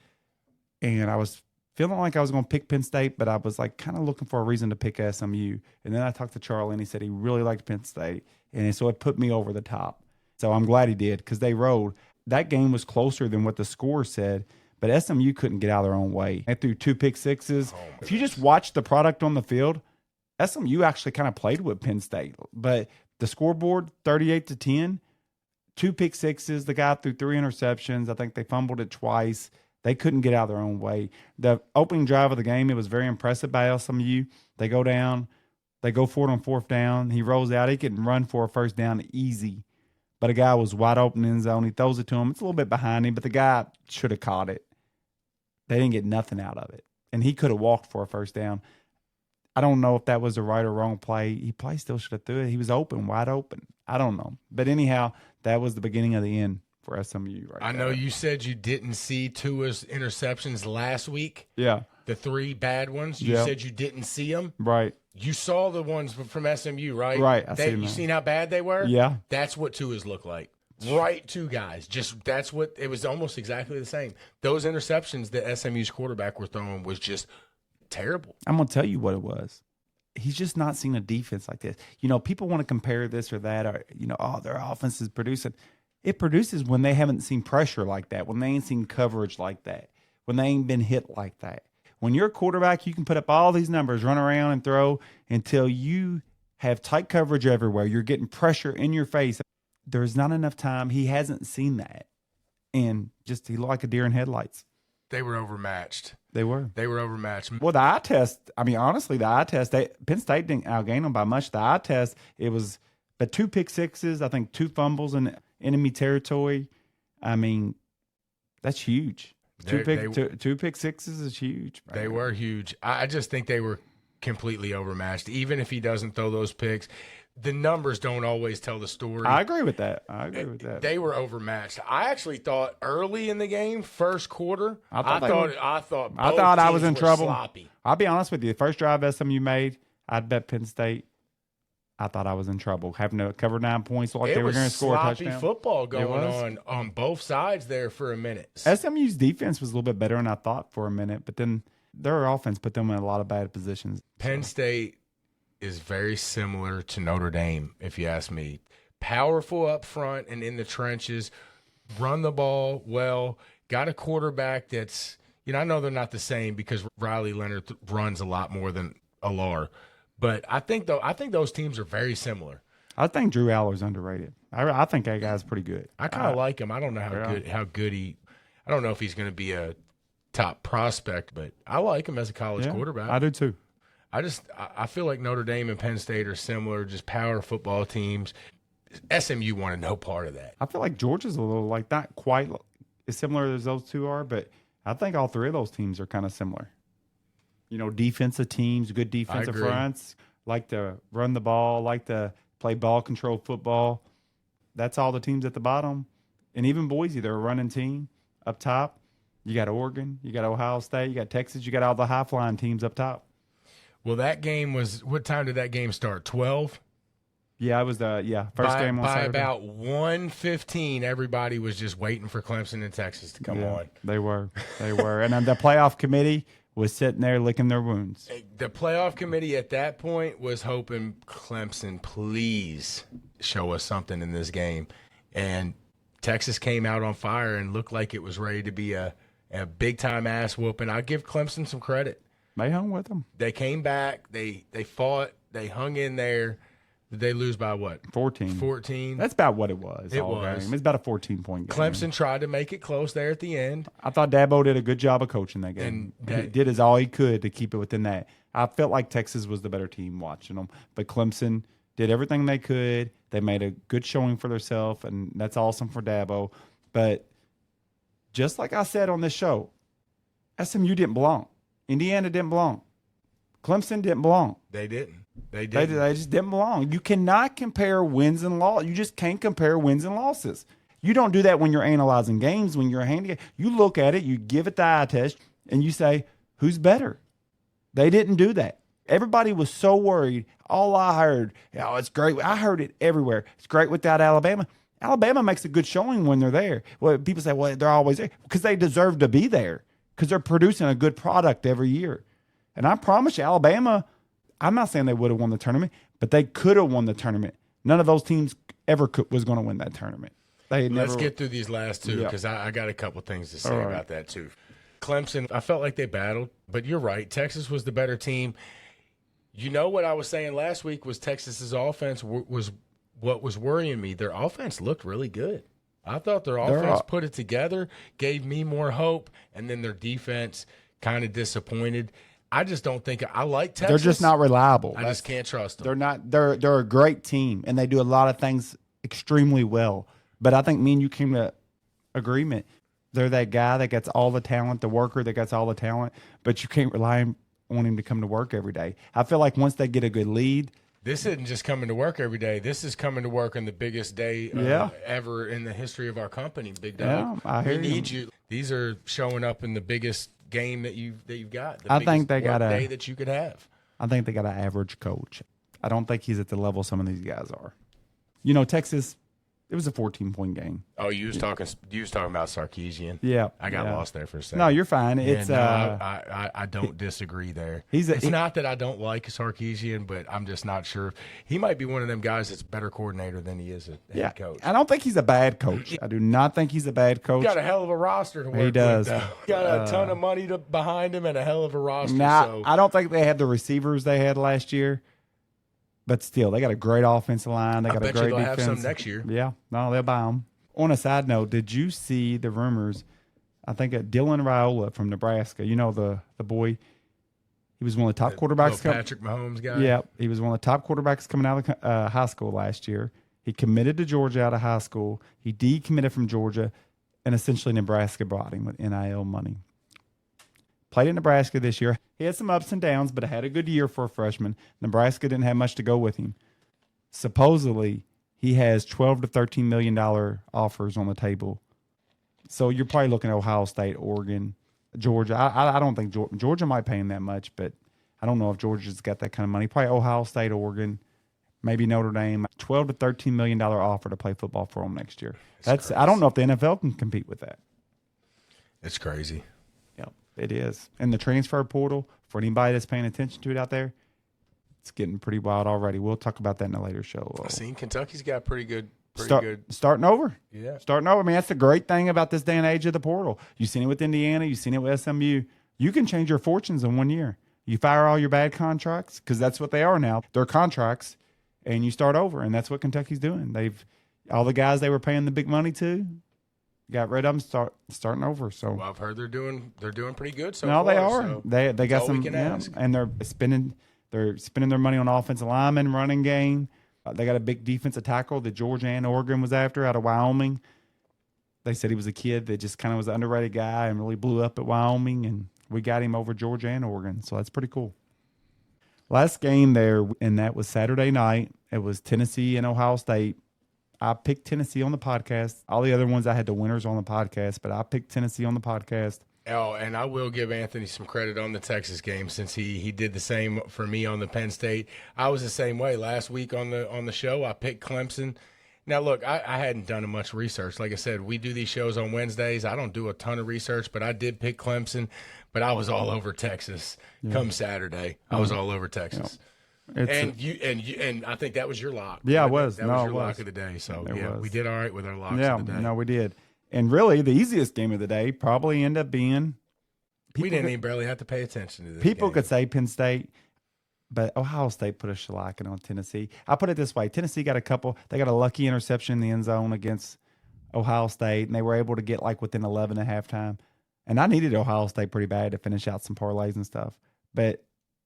and I was feeling like I was going to pick Penn State, but I was like kind of looking for a reason to pick SMU. And then I talked to Charlie, and he said he really liked Penn State. And so it put me over the top. So I'm glad he did because they rode. That game was closer than what the score said, but SMU couldn't get out of their own way. They threw 2 pick sixes. If you just watch the product on the field, SMU actually kind of played with Penn State. But the scoreboard, 38-10, 2 pick sixes. The guy threw 3 interceptions. I think they fumbled it twice. They couldn't get out of their own way. The opening drive of the game, it was very impressive by SMU. They go down. They go for it on 4th down. He rolls out. He can run for a first down easy. But a guy was wide open in the zone. He throws it to him. It's a little bit behind him, but the guy should have caught it. They didn't get nothing out of it. And he could have walked for a first down. I don't know if that was the right or wrong play. He probably still should have threw it. He was open, wide open. I don't know. But anyhow, that was the beginning of the end for SMU right I there. know you said you didn't see Tua's interceptions last week. Yeah. The 3 bad ones. You said you didn't see them. Right. You saw the ones from SMU, right? Right. You seen how bad they were? Yeah. That's what Tua's look like. Right, 2 guys. Just that's what it was. Almost exactly the same. Those interceptions that SMU's quarterback were throwing was just terrible. I'm going to tell you what it was. He's just not seen a defense like this. You know, people want to compare this or that, or, you know, oh, their offense is producing. It produces when they haven't seen pressure like that, when they ain't seen coverage like that, when they ain't been hit like that. When you're a quarterback, you can put up all these numbers, run around and throw until you have tight coverage everywhere. You're getting pressure in your face. There's not enough time. He hasn't seen that. And just he looked like a deer in headlights. They were overmatched. They were. They were overmatched. Well, the eye test, I mean, honestly, the eye test, Penn State didn't outgain them by much. The eye test, it was but 2 pick sixes, I think 2 fumbles in enemy territory. I mean, that's huge. Two pick sixes is huge. They were huge. I just think they were completely overmatched. Even if he doesn't throw those picks, the numbers don't always tell the story. I agree with that. They were overmatched. I actually thought early in the game, first quarter, I thought I was in trouble. Sloppy. I'll be honest with you. The first drive SMU made, I'd bet Penn State. I thought I was in trouble having to cover 9 points like they were going to score a touchdown. Sloppy football going on both sides there for a minute. SMU's defense was a little bit better than I thought for a minute, but then their offense put them in a lot of bad positions. Penn State is very similar to Notre Dame, if you ask me. Powerful up front and in the trenches, run the ball well, got a quarterback that's, I know they're not the same because Riley Leonard runs a lot more than Allard. But I think those teams are very similar. I think Drew Aller's underrated. I think that guy's pretty good. I kind of like him. I don't know how good he. I don't know if he's going to be a top prospect, but I like him as a college quarterback. I do too. I feel like Notre Dame and Penn State are similar, just power football teams. SMU wanted no part of that. I feel like Georgia's a little like not quite as similar as those two are, but I think all 3 of those teams are kind of similar. Defensive teams, good defensive fronts, like to run the ball, like to play ball control football. That's all the teams at the bottom. And even Boise, they're a running team up top. You got Oregon, you got Ohio State, you got Texas, you got all the high-flying teams up top. Well, that game was – what time did that game start, 12? Yeah, it was first game on Saturday. By about 1:15, everybody was just waiting for Clemson and Texas to come on. They were. And then the playoff committee – was sitting there licking their wounds. The playoff committee at that point was hoping Clemson, please show us something in this game. And Texas came out on fire and looked like it was ready to be a big-time ass whooping. I give Clemson some credit. They hung with them. They came back. They fought. They hung in there. Did they lose by what? 14. That's about what it was. It was about a 14-point game. Clemson tried to make it close there at the end. I thought Dabo did a good job of coaching that game. He did all he could to keep it within that. I felt like Texas was the better team watching them, but Clemson did everything they could. They made a good showing for themselves, and that's awesome for Dabo. But just like I said on this show, SMU didn't belong. Indiana didn't belong. Clemson didn't belong. They didn't. They just didn't belong. You cannot compare wins and losses. You just can't compare wins and losses. You don't do that when you're analyzing games, when you're handing it. You look at it, you give it the eye test, and you say, who's better? They didn't do that. Everybody was so worried. All I heard, it's great. I heard it everywhere. It's great without Alabama. Alabama makes a good showing when they're there. Well, people say, well, they're always there because they deserve to be there because they're producing a good product every year. And I promise you, Alabama, I'm not saying they would have won the tournament, but they could have won the tournament. None of those teams ever was going to win that tournament. Let's get through these last two because I got a couple things to say about that too. Clemson, I felt like they battled, but you're right. Texas was the better team. You know what I was saying last week was Texas's offense was what was worrying me. Their offense looked really good. I thought their offense put it together, gave me more hope, and then their defense kind of disappointed. I just don't think I like Texas. They're just not reliable. I just can't trust them. They're not. They're a great team, and they do a lot of things extremely well. But I think me and you came to agreement. They're that guy that gets all the talent, the worker that gets all the talent, but you can't rely on him to come to work every day. I feel like once they get a good lead. This isn't just coming to work every day. This is coming to work on the biggest day ever in the history of our company, Big Dog. Yeah, we need you. These are showing up in the biggest game that you've got. I think they got a day that you could have. I think they got an average coach. I don't think he's at the level some of these guys are. Texas. It was a 14-point game. Oh, you was talking about Sarkisian. Yeah, I got lost there for a second. No, you're fine. It's I don't disagree there. It's not that I don't like Sarkisian, but I'm just not sure. He might be one of them guys that's a better coordinator than he is a head coach. I don't think he's a bad coach. I do not think he's a bad coach. He got a hell of a roster to work with. He does. Got a ton of money behind him and a hell of a roster. I don't think they had the receivers they had last year. But still, they got a great offensive line. They got a great defense. Have some next year. Yeah, no, they'll buy them. On a side note, did you see the rumors? I think Dylan Raiola from Nebraska. You know the boy. He was one of the top quarterbacks. Patrick Mahomes guy. Yeah, he was one of the top quarterbacks coming out of high school last year. He committed to Georgia out of high school. He decommitted from Georgia, and essentially Nebraska brought him with NIL money. Played in Nebraska this year. He had some ups and downs, but had a good year for a freshman. Nebraska didn't have much to go with him. Supposedly, he has $12 to $13 million offers on the table. So you're probably looking at Ohio State, Oregon, Georgia. I don't think Georgia might pay him that much, but I don't know if Georgia's got that kind of money. Probably Ohio State, Oregon, maybe Notre Dame. $12 to $13 million offer to play football for him next year. I don't know if the NFL can compete with that. It's crazy. It is. And the transfer portal, for anybody that's paying attention to it out there, it's getting pretty wild already. We'll talk about that in a later show. I've seen Kentucky's got pretty good. Starting over. Yeah. Starting over. I mean, that's the great thing about this day and age of the portal. You've seen it with Indiana. You've seen it with SMU. You can change your fortunes in 1 year. You fire all your bad contracts, because that's what they are now. They're contracts, and you start over, and that's what Kentucky's doing. All the guys they were paying the big money to, got rid of them, starting over. So I've heard they're doing pretty good so far. No, they are. So they got some, and they're spending their money on offensive linemen, running game. They got a big defensive tackle that Georgia and Oregon was after out of Wyoming. They said he was a kid that just kind of was an underrated guy and really blew up at Wyoming, and we got him over Georgia and Oregon. So that's pretty cool. Last game there, and that was Saturday night. It was Tennessee and Ohio State. I picked Tennessee on the podcast. All the other ones I had the winners on the podcast, but I picked Tennessee on the podcast. Oh, and I will give Anthony some credit on the Texas game, since he did the same for me on the Penn State. I was the same way last week on the show. I picked Clemson. Now, look, I hadn't done much research. Like I said, we do these shows on Wednesdays. I don't do a ton of research, but I did pick Clemson. But I was all over Texas come Saturday. I was all over Texas. Yeah. And I think that was your lock. Yeah, it was. That was your lock of the day. So, we did all right with our locks of the day. No, we did. And really, the easiest game of the day probably ended up being we didn't even barely have to pay attention to this. People could say Penn State, but Ohio State put a shellacking on Tennessee. I'll put it this way. Tennessee got they got a lucky interception in the end zone against Ohio State, and they were able to get within 11 at halftime. And I needed Ohio State pretty bad to finish out some parlays and stuff. But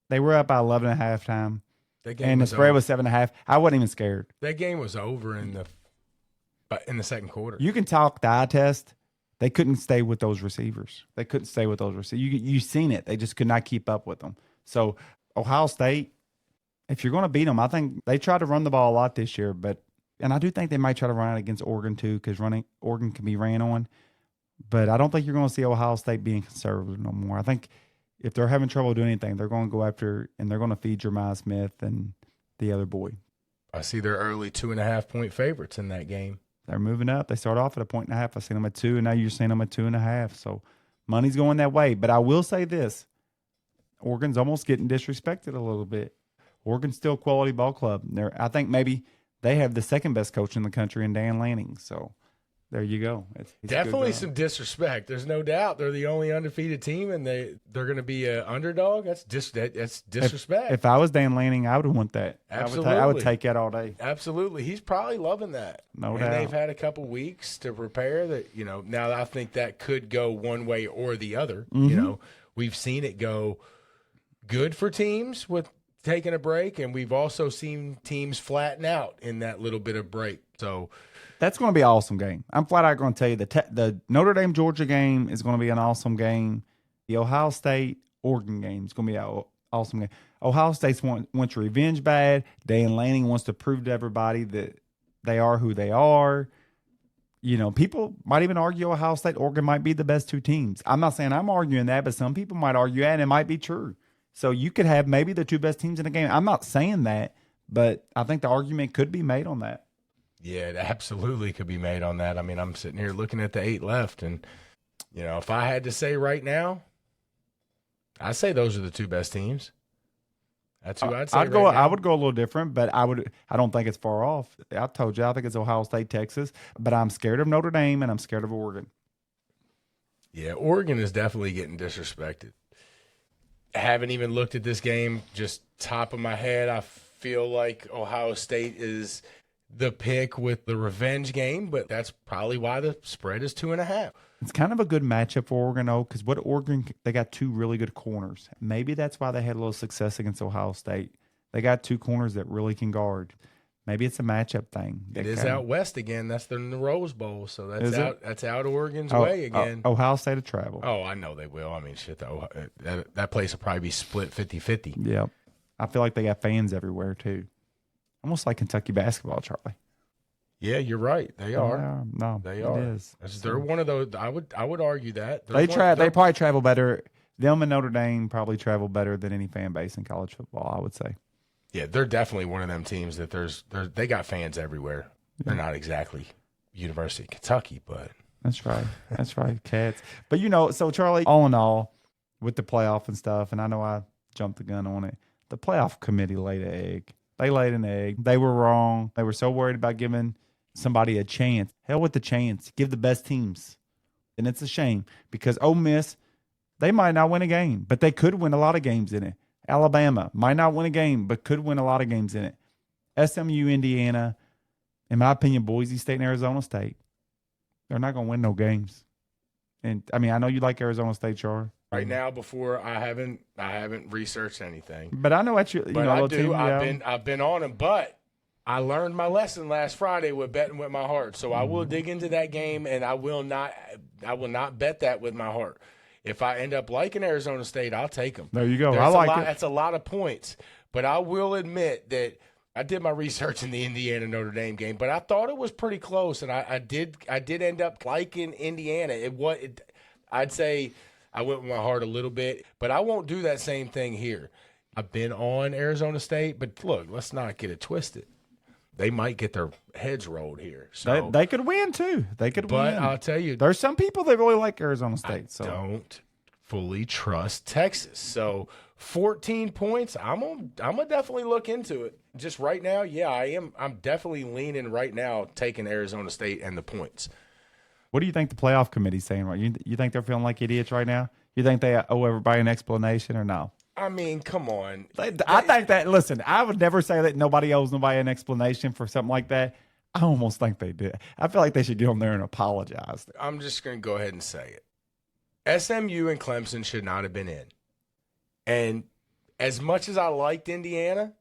they were up by 11 at halftime. And the spread was 7.5. I wasn't even scared. That game was over in the second quarter. You can talk the eye test. They couldn't stay with those receivers. You've seen it. They just could not keep up with them. So Ohio State, if you're going to beat them, I think they tried to run the ball a lot this year. And I do think they might try to run it against Oregon too, because Oregon can be ran on. But I don't think you're going to see Ohio State being conservative no more. I think if they're having trouble doing anything, they're going to go after and they're going to feed Jeremiah Smith and the other boy. I see they're early 2.5-point favorites in that game. They're moving up. They start off at 1.5. I seen them at 2, and now you're seeing them at 2.5. So money's going that way. But I will say this: Oregon's almost getting disrespected a little bit. Oregon's still a quality ball club. I think maybe they have the second best coach in the country in Dan Lanning. So there you go. It's definitely some disrespect. There's no doubt. They're the only undefeated team, and they're going to be an underdog. That's disrespect. If I was Dan Lanning, I would want that. Absolutely. I would take that all day. Absolutely. He's probably loving that. No doubt. They've had a couple weeks to prepare that, now I think that could go one way or the other. Mm-hmm. We've seen it go good for teams with taking a break, and we've also seen teams flatten out in that little bit of break. So that's going to be an awesome game. I'm flat out going to tell you the Notre Dame Georgia game is going to be an awesome game. The Ohio State Oregon game is going to be an awesome game. Ohio State wants revenge bad. Dan Lanning wants to prove to everybody that they are who they are. People might even argue Ohio State, Oregon might be the best two teams. I'm not saying I'm arguing that, but some people might argue that, and it might be true. So you could have maybe the two best teams in the game. I'm not saying that, but I think the argument could be made on that. Yeah, it absolutely could be made on that. I mean, I'm sitting here looking at the 8 left, and, if I had to say right now, I'd say those are the two best teams. That's who I'd say right now. I would go a little different, but I don't think it's far off. I told you, I think it's Ohio State, Texas, but I'm scared of Notre Dame, and I'm scared of Oregon. Yeah, Oregon is definitely getting disrespected. I haven't even looked at this game, just top of my head. I feel like Ohio State is the pick with the revenge game, but that's probably why the spread is 2.5. It's kind of a good matchup for Oregon, though, because they got two really good corners. Maybe that's why they had a little success against Ohio State. They got two corners that really can guard. Maybe it's a matchup thing. It is out west again. That's the Rose Bowl, so that's out Oregon's way again. Ohio State will travel. Oh, I know they will. I mean, shit, that place will probably be split 50-50. Yeah. I feel like they got fans everywhere, too. Almost like Kentucky basketball, Charlie. Yeah, you're right. They are. No, they are. It is. They're one of those. I would argue that they probably travel better. Them and Notre Dame probably travel better than any fan base in college football, I would say. Yeah, they're definitely one of them teams that they got fans everywhere. Yeah. They're not exactly University of Kentucky, but that's right. That's right, Cats. But so Charlie, all in all, with the playoff and stuff, and I know I jumped the gun on it. The playoff committee laid an egg. They laid an egg. They were wrong. They were so worried about giving somebody a chance. Hell with the chance. Give the best teams. And it's a shame because Ole Miss, they might not win a game, but they could win a lot of games in it. Alabama might not win a game, but could win a lot of games in it. SMU, Indiana, in my opinion, Boise State and Arizona State, they're not going to win no games. And I mean, I know you like Arizona State, Char. Right now, before I haven't researched anything, but I know what you know. I do. I've been on them, but I learned my lesson last Friday with betting with my heart. So I will dig into that game, and I will not bet that with my heart. If I end up liking Arizona State, I'll take them. There you go. I like it. That's a lot of points. But I will admit that I did my research in the Indiana Notre Dame game, but I thought it was pretty close, and I did end up liking Indiana. I'd say I went with my heart a little bit, but I won't do that same thing here. I've been on Arizona State, but look, let's not get it twisted. They might get their heads rolled here. So they could win too. They could win. But I'll tell you, there's some people that really like Arizona State. I don't fully trust Texas. So 14 points, I'm gonna definitely look into it. Just right now, yeah, I am. I'm definitely leaning right now, taking Arizona State and the points. What do you think the playoff committee's saying? Right? You think they're feeling like idiots right now? You think they owe everybody an explanation or no? I mean, come on. I think that, listen, I would never say that nobody owes nobody an explanation for something like that. I almost think they did. I feel like they should get on there and apologize. I'm just going to go ahead and say it. SMU and Clemson should not have been in. And as much as I liked Indiana,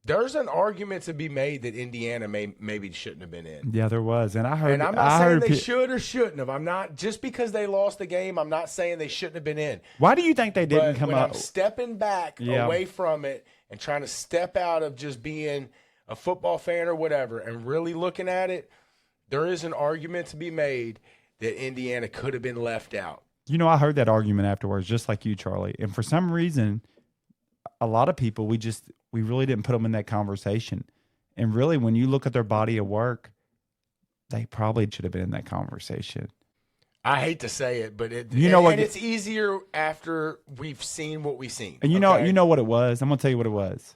there's an argument to be made that Indiana maybe shouldn't have been in. Yeah, there was. And I heard. And I'm not saying they should or shouldn't have. I'm not, just because they lost the game, I'm not saying they shouldn't have been in. Why do you think they didn't come up? I'm stepping back away from it and trying to step out of just being a football fan or whatever and really looking at it, there is an argument to be made that Indiana could have been left out. You know, I heard that argument afterwards, just like you, Charlie. And for some reason, a lot of people, we really didn't put them in that conversation. And really, when you look at their body of work, they probably should have been in that conversation. I hate to say it, but it's easier after we've seen what we've seen. And you know what it was. I'm gonna tell you what it was.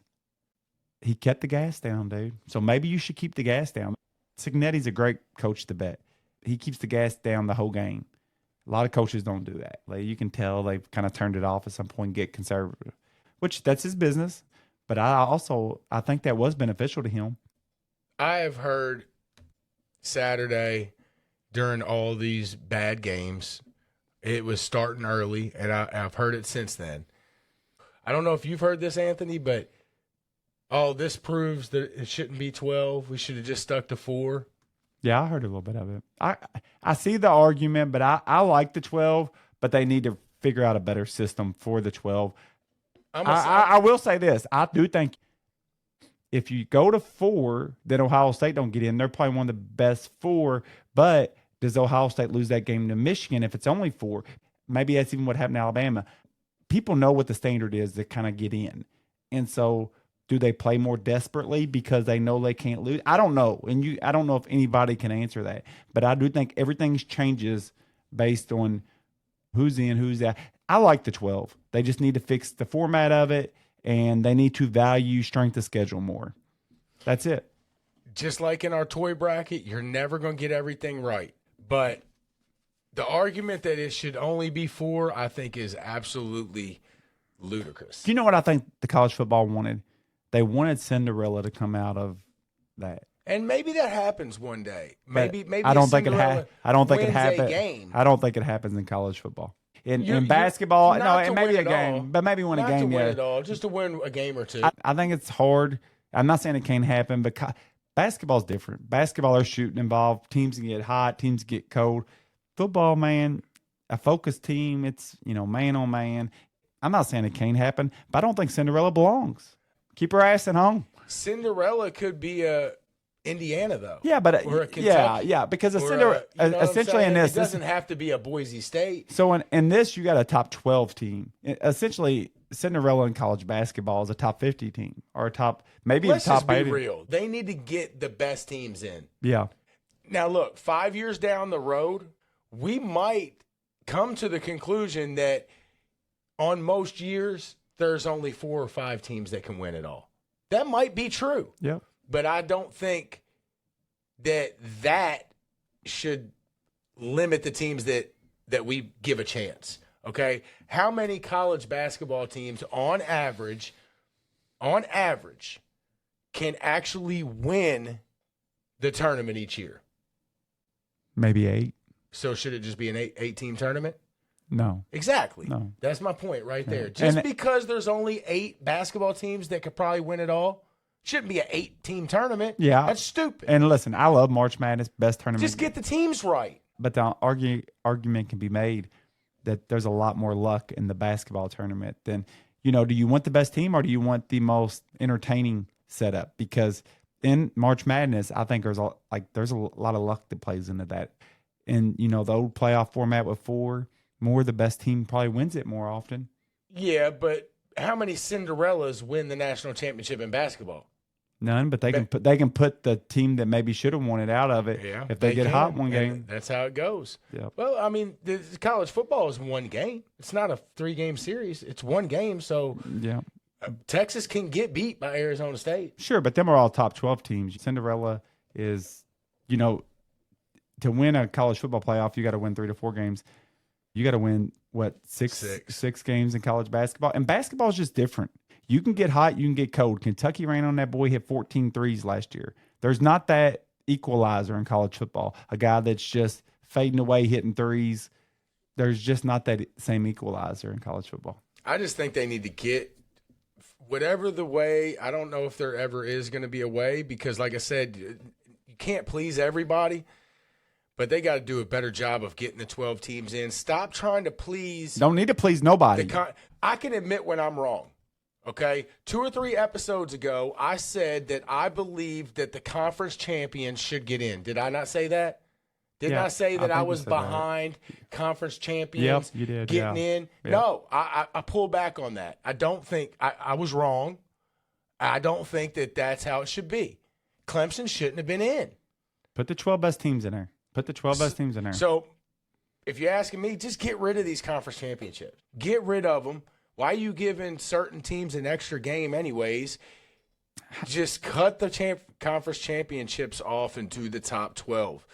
He kept the gas down, dude. So maybe you should keep the gas down. Cignetti's a great coach to bet. He keeps the gas down the whole game. A lot of coaches don't do that. Like, you can tell they've kind of turned it off at some point and get conservative, which that's his business. But I think that was beneficial to him. I have heard Saturday during all these bad games, it was starting early, and I've heard it since then. I don't know if you've heard this, Anthony, but this proves that it shouldn't be 12. We should have just stuck to 4. Yeah, I heard a little bit of it. I see the argument, but I like the 12, but they need to figure out a better system for the 12. I will say this. I do think if you go to 4, then Ohio State don't get in. They're probably one of the best 4, but does Ohio State lose that game to Michigan if it's only 4? Maybe that's even what happened to Alabama. People know what the standard is to kind of get in. And so do they play more desperately because they know they can't lose? I don't know. And I don't know if anybody can answer that. But I do think everything changes based on who's in, who's out. I like the 12. They just need to fix the format of it, and they need to value strength of schedule more. That's it. Just like in our toy bracket, you're never going to get everything right. But the argument that it should only be 4, I think, is absolutely ludicrous. Do you know what I think the college football wanted? They wanted Cinderella to come out of that. And maybe that happens one day. Maybe I don't think it happens. I don't think it happens. I don't think it happens in college football. In basketball, no, it may be a game, but maybe win a game. Not to win it all, just to win a game or two. I think it's hard. I'm not saying it can't happen, but basketball's different. Basketball, there's shooting involved. Teams can get hot. Teams get cold. Football, man, a focused team. It's man on man. I'm not saying it can't happen, but I don't think Cinderella belongs. Keep her ass at home. Cinderella could be a Indiana, though. Yeah, but or a Kentucky. Yeah, because essentially in this, it doesn't have to be a Boise State. So in this, you got a top 12 team. Essentially, Cinderella in college basketball is a top 50 team or a top maybe Let's a top 80. Let's just be real. They need to get the best teams in. Yeah. Now look, 5 years down the road, we might come to the conclusion that on most years there's only 4 or 5 teams that can win it all. That might be true. Yeah. But I don't think that should limit the teams that we give a chance. Okay? How many college basketball teams on average can actually win the tournament each year? Maybe 8. So should it just be an 8-team tournament? No. Exactly. No. That's my point right there. Just because there's only 8 basketball teams that could probably win it all, shouldn't be an 8-team tournament. Yeah. That's stupid. And listen, I love March Madness, best tournament. Just get the teams right. But the argument can be made that there's a lot more luck in the basketball tournament than, do you want the best team or do you want the most entertaining setup? Because in March Madness, I think there's a lot of luck that plays into that. And, the old playoff format with 4, the best team probably wins it more often. Yeah, but how many Cinderellas win the national championship in basketball? None, but they can put the team that maybe should have won it out of it if they get hot one game. And that's how it goes. Yep. Well, I mean, the college football is one game. It's not a 3-game series. It's one game. So yeah, Texas can get beat by Arizona State. Sure, but them are all top 12 teams. Cinderella is, to win a college football playoff, you got to win 3 to 4 games. You got to win, six games in college basketball. And basketball is just different. You can get hot, you can get cold. Kentucky ran on that boy, hit 14 threes last year. There's not that equalizer in college football, a guy that's just fading away, hitting threes. There's just not that same equalizer in college football. I just think they need to get whatever the way. I don't know if there ever is going to be a way because, like I said, you can't please everybody. But they got to do a better job of getting the 12 teams in. Stop trying to please. Don't need to please nobody. I can admit when I'm wrong. Okay, 2 or 3 episodes ago, I said that I believe that the conference champions should get in. Did I not say that? Didn't I say that I think you was said that. behind conference champions you did, getting yeah. in? Yep. No, I pulled back on that. I don't think I was wrong. I don't think that that's how it should be. Clemson shouldn't have been in. Put the 12 best teams in there. So if you're asking me, just get rid of these conference championships. Get rid of them. Why are you giving certain teams an extra game anyways? Just cut the conference championships off into the top 12.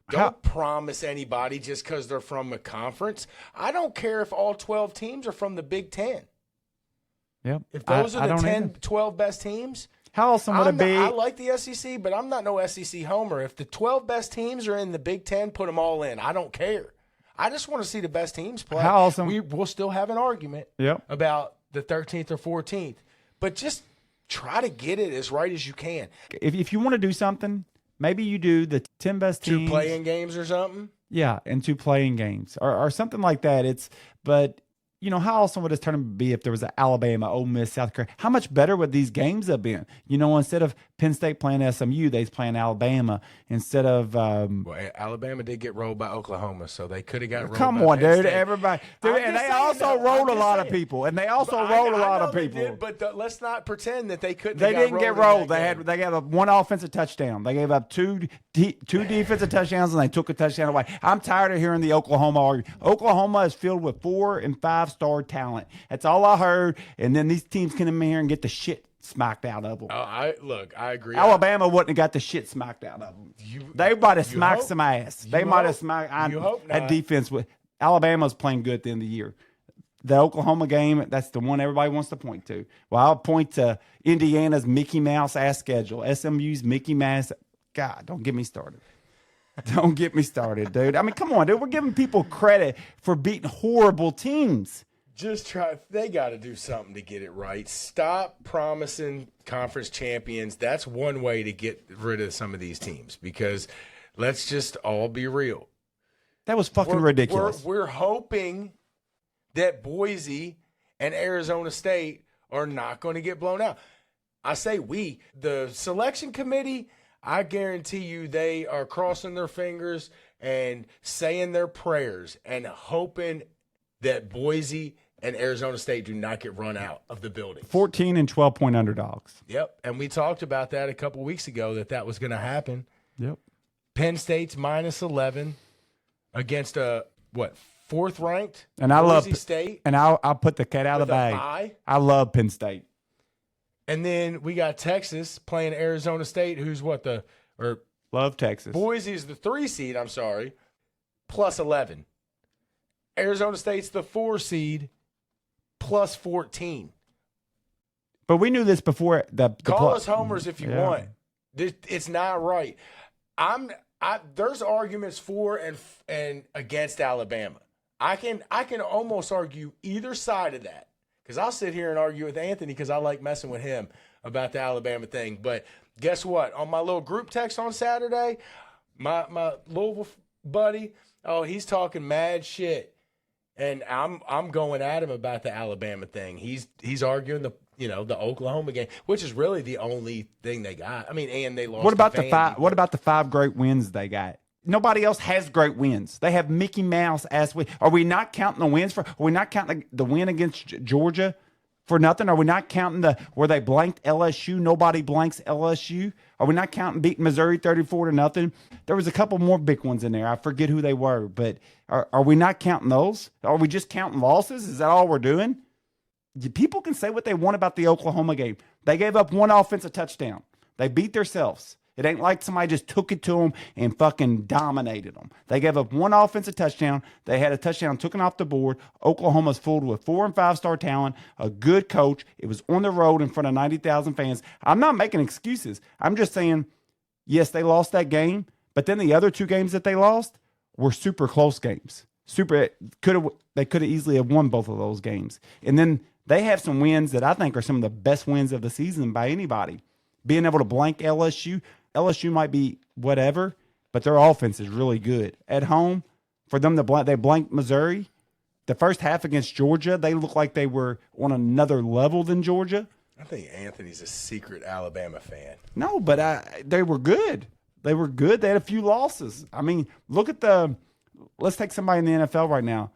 Don't promise anybody just because they're from a conference. I don't care if all 12 teams are from the Big Ten. Yep. If those are the 10, either. 12 best teams, How awesome would it be? I like the SEC, but I'm not no SEC homer. If the 12 best teams are in the Big Ten, put them all in. I don't care. I just want to see the best teams play. How awesome. We'll still have an argument about the 13th or 14th, but just try to get it as right as you can. If you want to do something, maybe you do the 10 best teams. 2 playing games or something? Yeah, and 2 playing games or something like that. But you know, how awesome would this tournament be if there was an Alabama, Ole Miss, South Carolina? How much better would these games have been? You know, instead of Penn State playing SMU, they's playing Alabama. Instead of well, Alabama did get rolled by Oklahoma, so they could have got rolled come by on, Penn dude, State. everybody, dude, and they saying, also though, rolled a I'm lot just of saying. people, and they also But rolled a I lot know of they people. did, but let's not pretend that they couldn't. They didn't get rolled. They had They gave up 1 offensive touchdown. They gave up two defensive touchdowns, and they took a touchdown away. I'm tired of hearing the Oklahoma argument. Oklahoma is filled with 4- and 5-star talent. That's all I heard. And then these teams come in here and get the shit smacked out of them. I agree. Alabama wouldn't have got the shit smacked out of them. They might have smacked some ass. They might have smacked. You hope That not. defense. Alabama's playing good at the end of the year. The Oklahoma game, that's the one everybody wants to point to. Well, I'll point to Indiana's Mickey Mouse ass schedule. SMU's Mickey Mouse. God, don't get me started. Don't get me started, dude. I mean, come on, dude. We're giving people credit for beating horrible teams. Just try. They got to do something to get it right. Stop promising conference champions. That's one way to get rid of some of these teams, because let's just all be real. That was fucking ridiculous. We're hoping that Boise and Arizona State are not going to get blown out. I say we. The selection committee, I guarantee you they are crossing their fingers and saying their prayers and hoping that Boise and Arizona State do not get run out of the building. 14 and 12-point underdogs. Yep, and we talked about that a couple weeks ago, that was going to happen. Yep. Penn State's minus 11 against a, 4th ranked And I love Boise State. And I'll put the cat out of with the a bag. bye. I love Penn State. And then we got Texas playing Arizona State, who's Love Texas. Boise is the 3 seed, plus 11. Arizona State's the 4 seed, plus 14. But we knew this before. Call us homers if you want. It's not right. There's arguments for and against Alabama. I can almost argue either side of that, because I'll sit here and argue with Anthony because I like messing with him about the Alabama thing. But guess what? On my little group text on Saturday, my Louisville buddy, he's talking mad shit, and I'm going at him about the Alabama thing. He's arguing the Oklahoma game, which is really the only thing they got. I mean, and they lost. What about the 5 great wins they got? Nobody else has great wins. They have Mickey Mouse ass wins. Are we not counting the wins are we not counting the win against Georgia for nothing? Are we not counting where they blanked LSU? Nobody blanks LSU. Are we not counting beating Missouri 34-0? There was a couple more big ones in there. I forget who they were, but are we not counting those? Are we just counting losses? Is that all we're doing? People can say what they want about the Oklahoma game. They gave up 1 offensive touchdown. They beat themselves. It ain't like somebody just took it to them and fucking dominated them. They gave up 1 offensive touchdown. They had a touchdown taken off the board. Oklahoma's filled with 4- and 5-star talent, a good coach. It was on the road in front of 90,000 fans. I'm not making excuses. I'm just saying, yes, they lost that game, but then the other 2 games that they lost were super close games. They could have easily have won both of those games. And then they have some wins that I think are some of the best wins of the season by anybody. Being able to blank LSU. LSU might be whatever, but their offense is really good. At home, for them to they blanked Missouri. The first half against Georgia, they looked like they were on another level than Georgia. I think Anthony's a secret Alabama fan. No, but they were good. They were good. They had a few losses. I mean, look at let's take somebody in the NFL right now.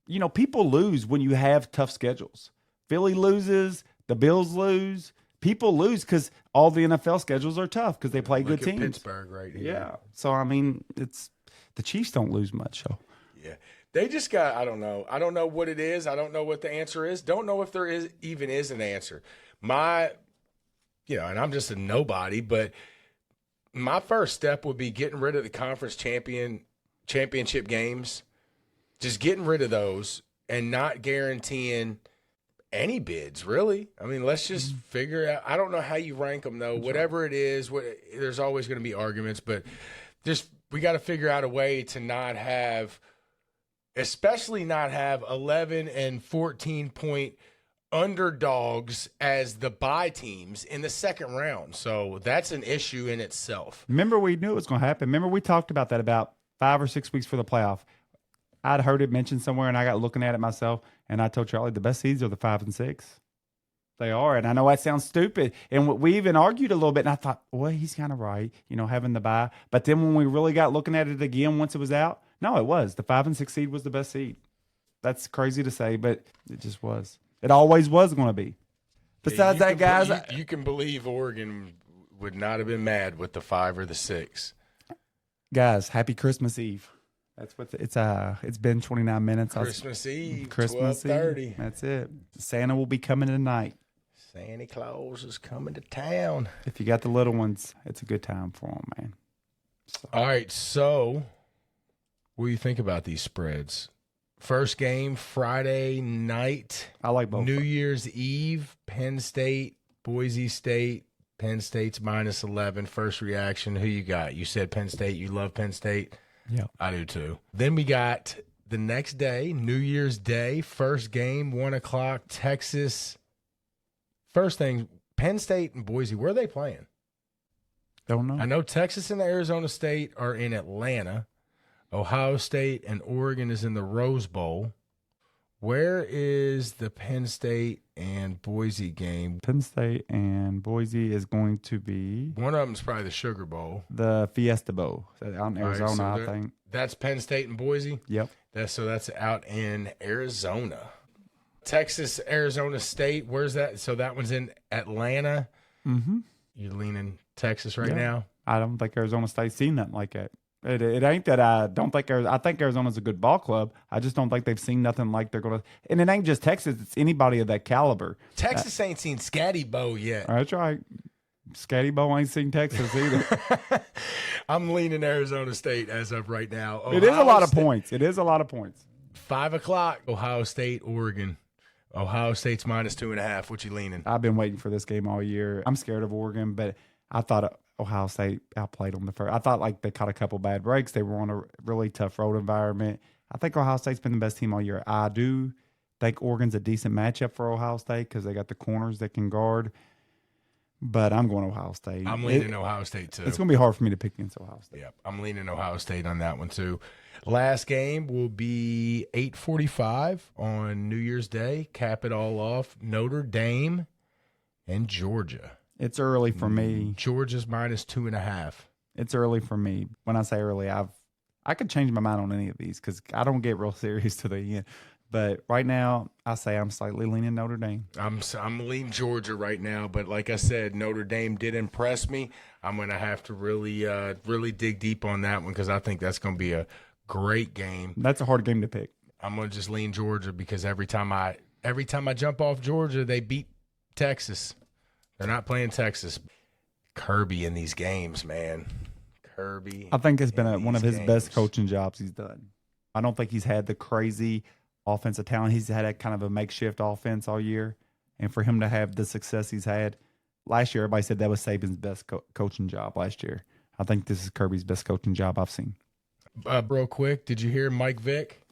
You know, people lose when you have tough schedules. Philly loses, the Bills lose. People lose because all the NFL schedules are tough because they play good teams. Pittsburgh right here. Yeah. So, I mean, the Chiefs don't lose much. So. Yeah. They just got, I don't know. I don't know what it is. I don't know what the answer is. Don't know if there even is an answer. And I'm just a nobody, but my first step would be getting rid of the conference championship games, just getting rid of those and not guaranteeing any bids, really. I mean, let's just figure out. I don't know how you rank them, though. Whatever it is, there's always going to be arguments, but we got to figure out a way to not have, especially not have 11 and 14-point underdogs as the bye teams in the second round. So that's an issue in itself. Remember, we knew it was going to happen. Remember, we talked about that about 5 or 6 weeks for the playoff. I'd heard it mentioned somewhere, and I got looking at it myself, and I told Charlie the best seeds are the 5 and 6. They are, and I know that sounds stupid. And we even argued a little bit, and I thought, well, he's kind of right, having the bye. But then when we really got looking at it again once it was out, no, it was. The 5 and 6 seed was the best seed. That's crazy to say, but it just was. It always was going to be. Besides that, guys. You can believe Oregon would not have been mad with the 5 or the 6. Guys, happy Christmas Eve. That's what it's been 29 minutes. Christmas Eve, Christmas 12:30. Eve. That's it. Santa will be coming tonight. Santa Claus is coming to town. If you got the little ones, it's a good time for them, man. So. All right, so what do you think about these spreads? First game, Friday night. I like both. New Year's Eve, Penn State, Boise State. Penn State's minus 11. First reaction, who you got? You said Penn State. You love Penn State. Yeah. I do too. Then we got the next day, New Year's Day, first game, 1 o'clock, Texas. First thing, Penn State and Boise, where are they playing? Don't know. I know Texas and Arizona State are in Atlanta. Ohio State and Oregon is in the Rose Bowl. Where is the Penn State and Boise game? Penn State and Boise is going to be... One of them is probably the Sugar Bowl. The Fiesta Bowl. Out in Arizona, right, so I think. That's Penn State and Boise? Yep. That's out in Arizona. Texas, Arizona State, where's that? So that one's in Atlanta. Mm-hmm. You leaning Texas right now? I don't think Arizona State's seen nothing like that. It ain't that I don't think I think Arizona's a good ball club. I just don't think they've seen nothing like they're going to. And it ain't just Texas; it's anybody of that caliber. Texas ain't seen Scatty Bow yet. That's right. Scatty Bow ain't seen Texas either. I'm leaning Arizona State as of right now. It is a lot of points. It is a lot of points. 5 o'clock, Ohio State, Oregon. Ohio State's minus 2.5. What you leaning? I've been waiting for this game all year. I'm scared of Oregon, but I thought Ohio State outplayed them the first. I thought they caught a couple bad breaks. They were on a really tough road environment. I think Ohio State's been the best team all year. I do think Oregon's a decent matchup for Ohio State because they got the corners that can guard. But I'm going Ohio State. I'm leaning Ohio State too. It's going to be hard for me to pick against Ohio State. Yep, I'm leaning Ohio State on that one too. Last game will be 8:45 on New Year's Day. Cap it all off. Notre Dame and Georgia. It's early for me. Georgia's minus 2.5. It's early for me. When I say early, I could change my mind on any of these because I don't get real serious to the end. But right now, I say I'm slightly leaning Notre Dame. I'm leaning Georgia right now, but like I said, Notre Dame did impress me. I'm going to have to really dig deep on that one because I think that's going to be a great game. That's a hard game to pick. I'm going to just lean Georgia because every time I jump off Georgia, they beat Texas. They're not playing Texas. Kirby in these games, man. Kirby. I think it's been one of his best coaching jobs he's done. I don't think he's had the crazy offensive talent. He's had a kind of a makeshift offense all year. And for him to have the success he's had, last year everybody said that was Saban's best coaching job last year. I think this is Kirby's best coaching job I've seen. Real quick, did you hear Mike Vick?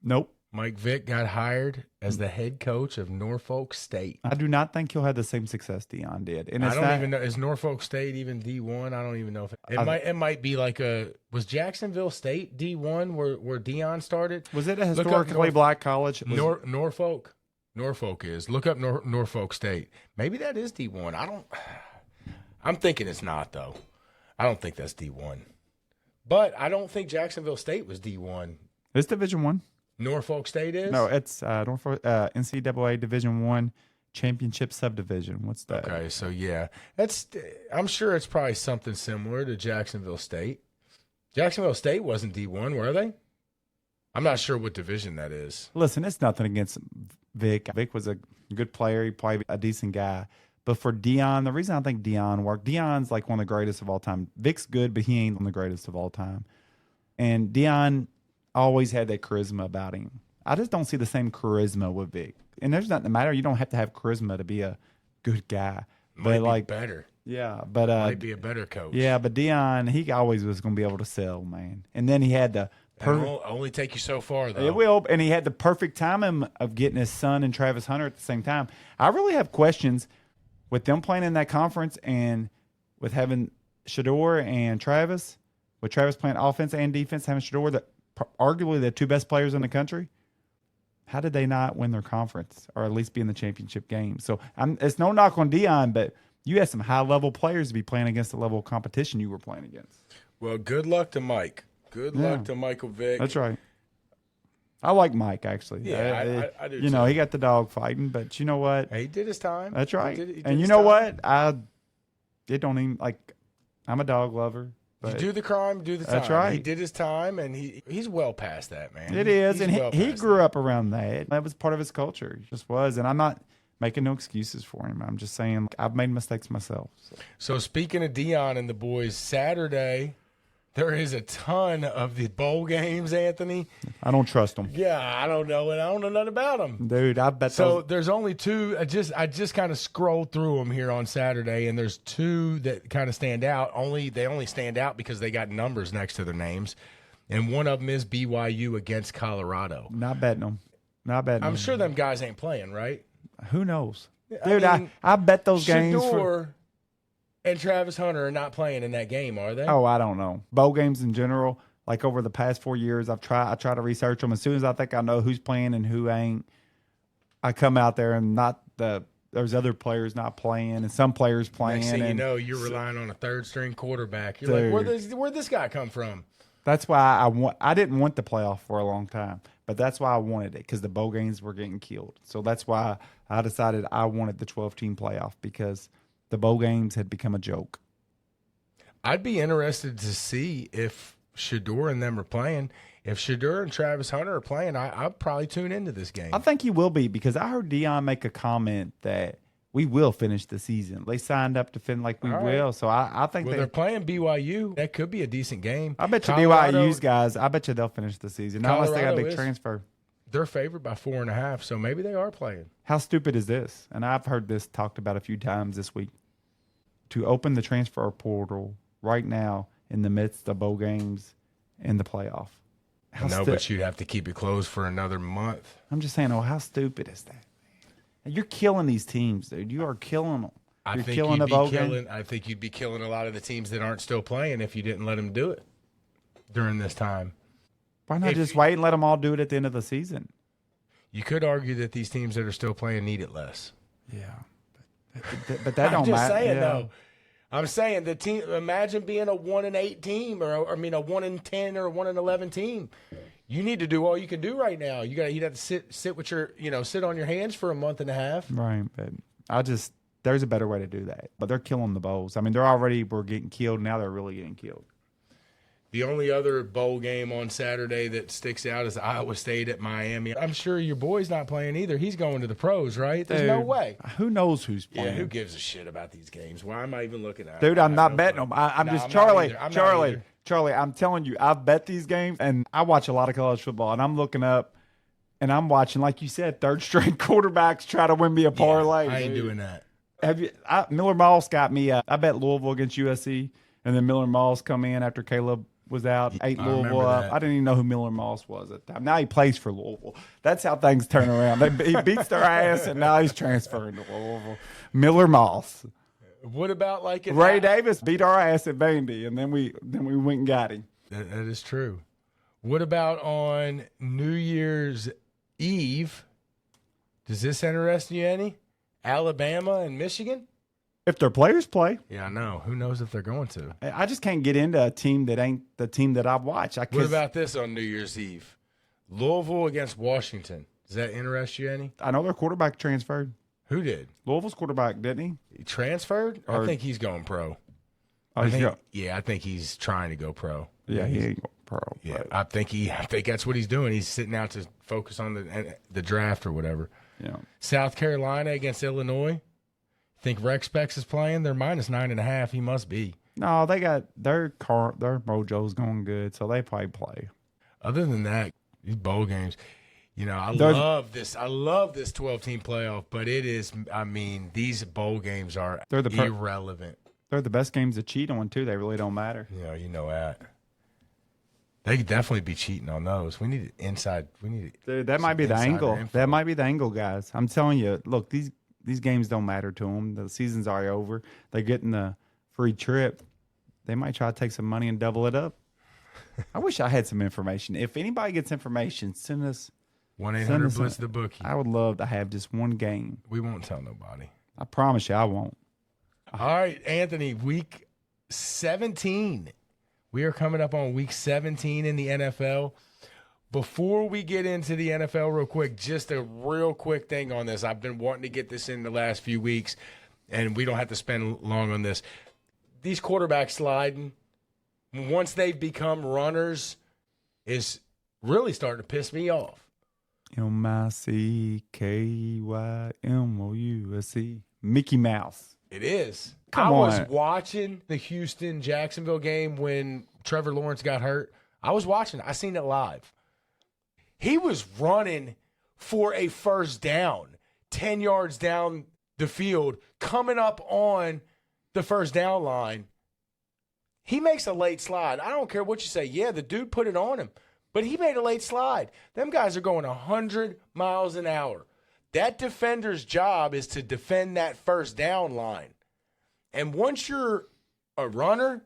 Nope. Mike Vick got hired as the head coach of Norfolk State. I do not think he'll have the same success Deion did. And I don't even know. Is Norfolk State even D1? I don't even know if it might be like was Jacksonville State D1 where Deion started? Was it a historically black college? Norfolk is. Look up Norfolk State. Maybe that is D1. I'm thinking it's not though. I don't think that's D1. But I don't think Jacksonville State was D1. It's Division One. Norfolk State is? No, it's Norfolk NCAA Division One championship subdivision. What's that? Okay, so yeah, I'm sure it's probably something similar to Jacksonville State. Jacksonville State wasn't D1, were they? I'm not sure what division that is. Listen, it's nothing against Vic. Vic was a good player. He probably a decent guy. But for Dion, the reason I think Dion worked, Dion's like one of the greatest of all time. Vic's good, but he ain't one of the greatest of all time. And Dion always had that charisma about him. I just don't see the same charisma with Vic. And there's nothing to matter. You don't have to have charisma to be a good guy. Might But be better. yeah, but Might be a better coach. yeah, but Dion, he always was going to be able to sell, man. And then he had the It'll only take you so far, though. It will, and he had the perfect timing of getting his son and Travis Hunter at the same time. I really have questions with them playing in that conference and with having Shador and Travis, with Travis playing offense and defense, having Shador, arguably the two best players in the country. How did they not win their conference or at least be in the championship game? So it's no knock on Dion, but you had some high-level players to be playing against the level of competition you were playing against. Well, good luck to Mike. Good luck to Michael Vick. That's right. I like Mike, actually. Yeah, I do, You know, he got the dog fighting, but you know what? He did his time. That's right. He did And you his know time. what? It don't even, like, I'm a dog lover. You But do the crime, do the time. That's right. He did his time, and he's well past that, man. it is, He's and well he past grew that. up around that. That was part of his culture. He just was. And I'm not making no excuses for him. I'm just saying I've made mistakes myself. So speaking of Dion and the boys, Saturday, there is a ton of the bowl games, Anthony. I don't trust him. Yeah, I don't know, and I don't know nothing about them. Dude, I bet So there's only two. I just kind of scrolled through them here on Saturday, and there's two that kind of stand out. They only stand out because they got numbers next to their names, and one of them is BYU against Colorado. not betting them. Not betting I'm them. sure them guys ain't playing, right? Who knows? I Dude, mean, I bet those games. Shador and Travis Hunter are not playing in that game, are they? Oh, I don't know. Bowl games in general, like over the past 4 years, I try to research them. As soon as I think I know who's playing and who ain't, I come out there and there's other players not playing and some players playing. Next thing you and know, you're relying on a third-string quarterback. You're like, where'd this guy come from? That's why I didn't want the playoff for a long time, but that's why I wanted it because the bowl games were getting killed. So that's why I decided I wanted the 12-team playoff because the bowl games had become a joke. I'd be interested to see if Shador and them are playing. If Shador and Travis Hunter are playing, I'd probably tune into this game. I think he will be because I heard Dion make a comment that we will finish the season. They signed up to finish like we will. So I think they're playing BYU. That could be a decent game. I bet you Colorado, BYU's guys, I bet you they'll finish the season. Not unless they got a big transfer. They're favored by 4.5, so maybe they are playing. How stupid is this? And I've heard this talked about a few times this week. To open the transfer portal right now in the midst of bowl games in the playoff. But you'd have to keep it closed for another month. I'm just saying, how stupid is that? Man? You're killing these teams, dude. You are killing them. I think you'd be killing a lot of the teams that aren't still playing if you didn't let them do it during this time. Why not just wait and let them all do it at the end of the season? You could argue that these teams that are still playing need it less. Yeah, but that don't matter. I'm just saying, though. I'm saying the team. Imagine being a 1-8 team, or a 1-10 or a 1-11 team. You need to do all you can do right now. You'd have to sit with your, sit on your hands for a month and a half. Right, but there's a better way to do that. But they're killing the bowls. I mean, we're getting killed. Now they're really getting killed. The only other bowl game on Saturday that sticks out is Iowa State at Miami. I'm sure your boy's not playing either. He's going to the pros, right? There's no way. Who knows who's playing? Yeah, who gives a shit about these games? Why am I even looking at it? Dude, I'm not betting them. Charlie, I'm telling you, I've bet these games, and I watch a lot of college football, and I'm looking up, and I'm watching, like you said, third-string quarterbacks try to win me a parlay. I ain't doing that. Miller Moss got me. I bet Louisville against USC, and then Miller Moss come in after Caleb was out, ate Louisville up. That. I didn't even know who Miller Moss was at the time. Now he plays for Louisville. That's how things turn around. He beats their ass, and now he's transferring to Louisville. Miller Moss. What about Ray Davis beat our ass at Vandy, and then we went and got him. That is true. What about on New Year's Eve? Does this interest you any? Alabama and Michigan? If their players play. Yeah, I know. Who knows if they're going to? I just can't get into a team that ain't the team that I watch. What about this on New Year's Eve? Louisville against Washington. Does that interest you any? I know their quarterback transferred. Who did? Louisville's quarterback, didn't he? He transferred? I think he's going pro. I think he's trying to go pro. Yeah, he ain't going pro. Yeah, I think that's what he's doing. He's sitting out to focus on the draft or whatever. Yeah. South Carolina against Illinois. Think Rex Specs is playing? They're -9.5. He must be. No, they got their mojo's going good, so they probably play. Other than that, these bowl games, I love this 12-team playoff, but it is, these bowl games are irrelevant. They're the best games to cheat on, too. They really don't matter. Yeah, you know that. They could definitely be cheating on those. We need inside. Dude, that might be the angle. That might be the angle, guys. I'm telling you, look, these games don't matter to them. The season's already over. They're getting the free trip. They might try to take some money and double it up. I wish I had some information. If anybody gets information, send us 1-800-BLITZ-THE-BOOKIE. I would love to have just one game. We won't tell nobody. I promise you I won't. All right, Anthony, week 17. We are coming up on week 17 in the NFL. Before we get into the NFL real quick, just a real quick thing on this. I've been wanting to get this in the last few weeks, and we don't have to spend long on this. These quarterbacks sliding, once they've become runners, is really starting to piss me off. MICKYMOUSE. Mickey Mouse. It is. Come I on. was watching the Houston-Jacksonville game when Trevor Lawrence got hurt. I was watching. I seen it live. He was running for a first down, 10 yards down the field, coming up on the first down line. He makes a late slide. I don't care what you say. Yeah, the dude put it on him, but he made a late slide. Them guys are going 100 miles an hour. That defender's job is to defend that first down line. And once you're a runner,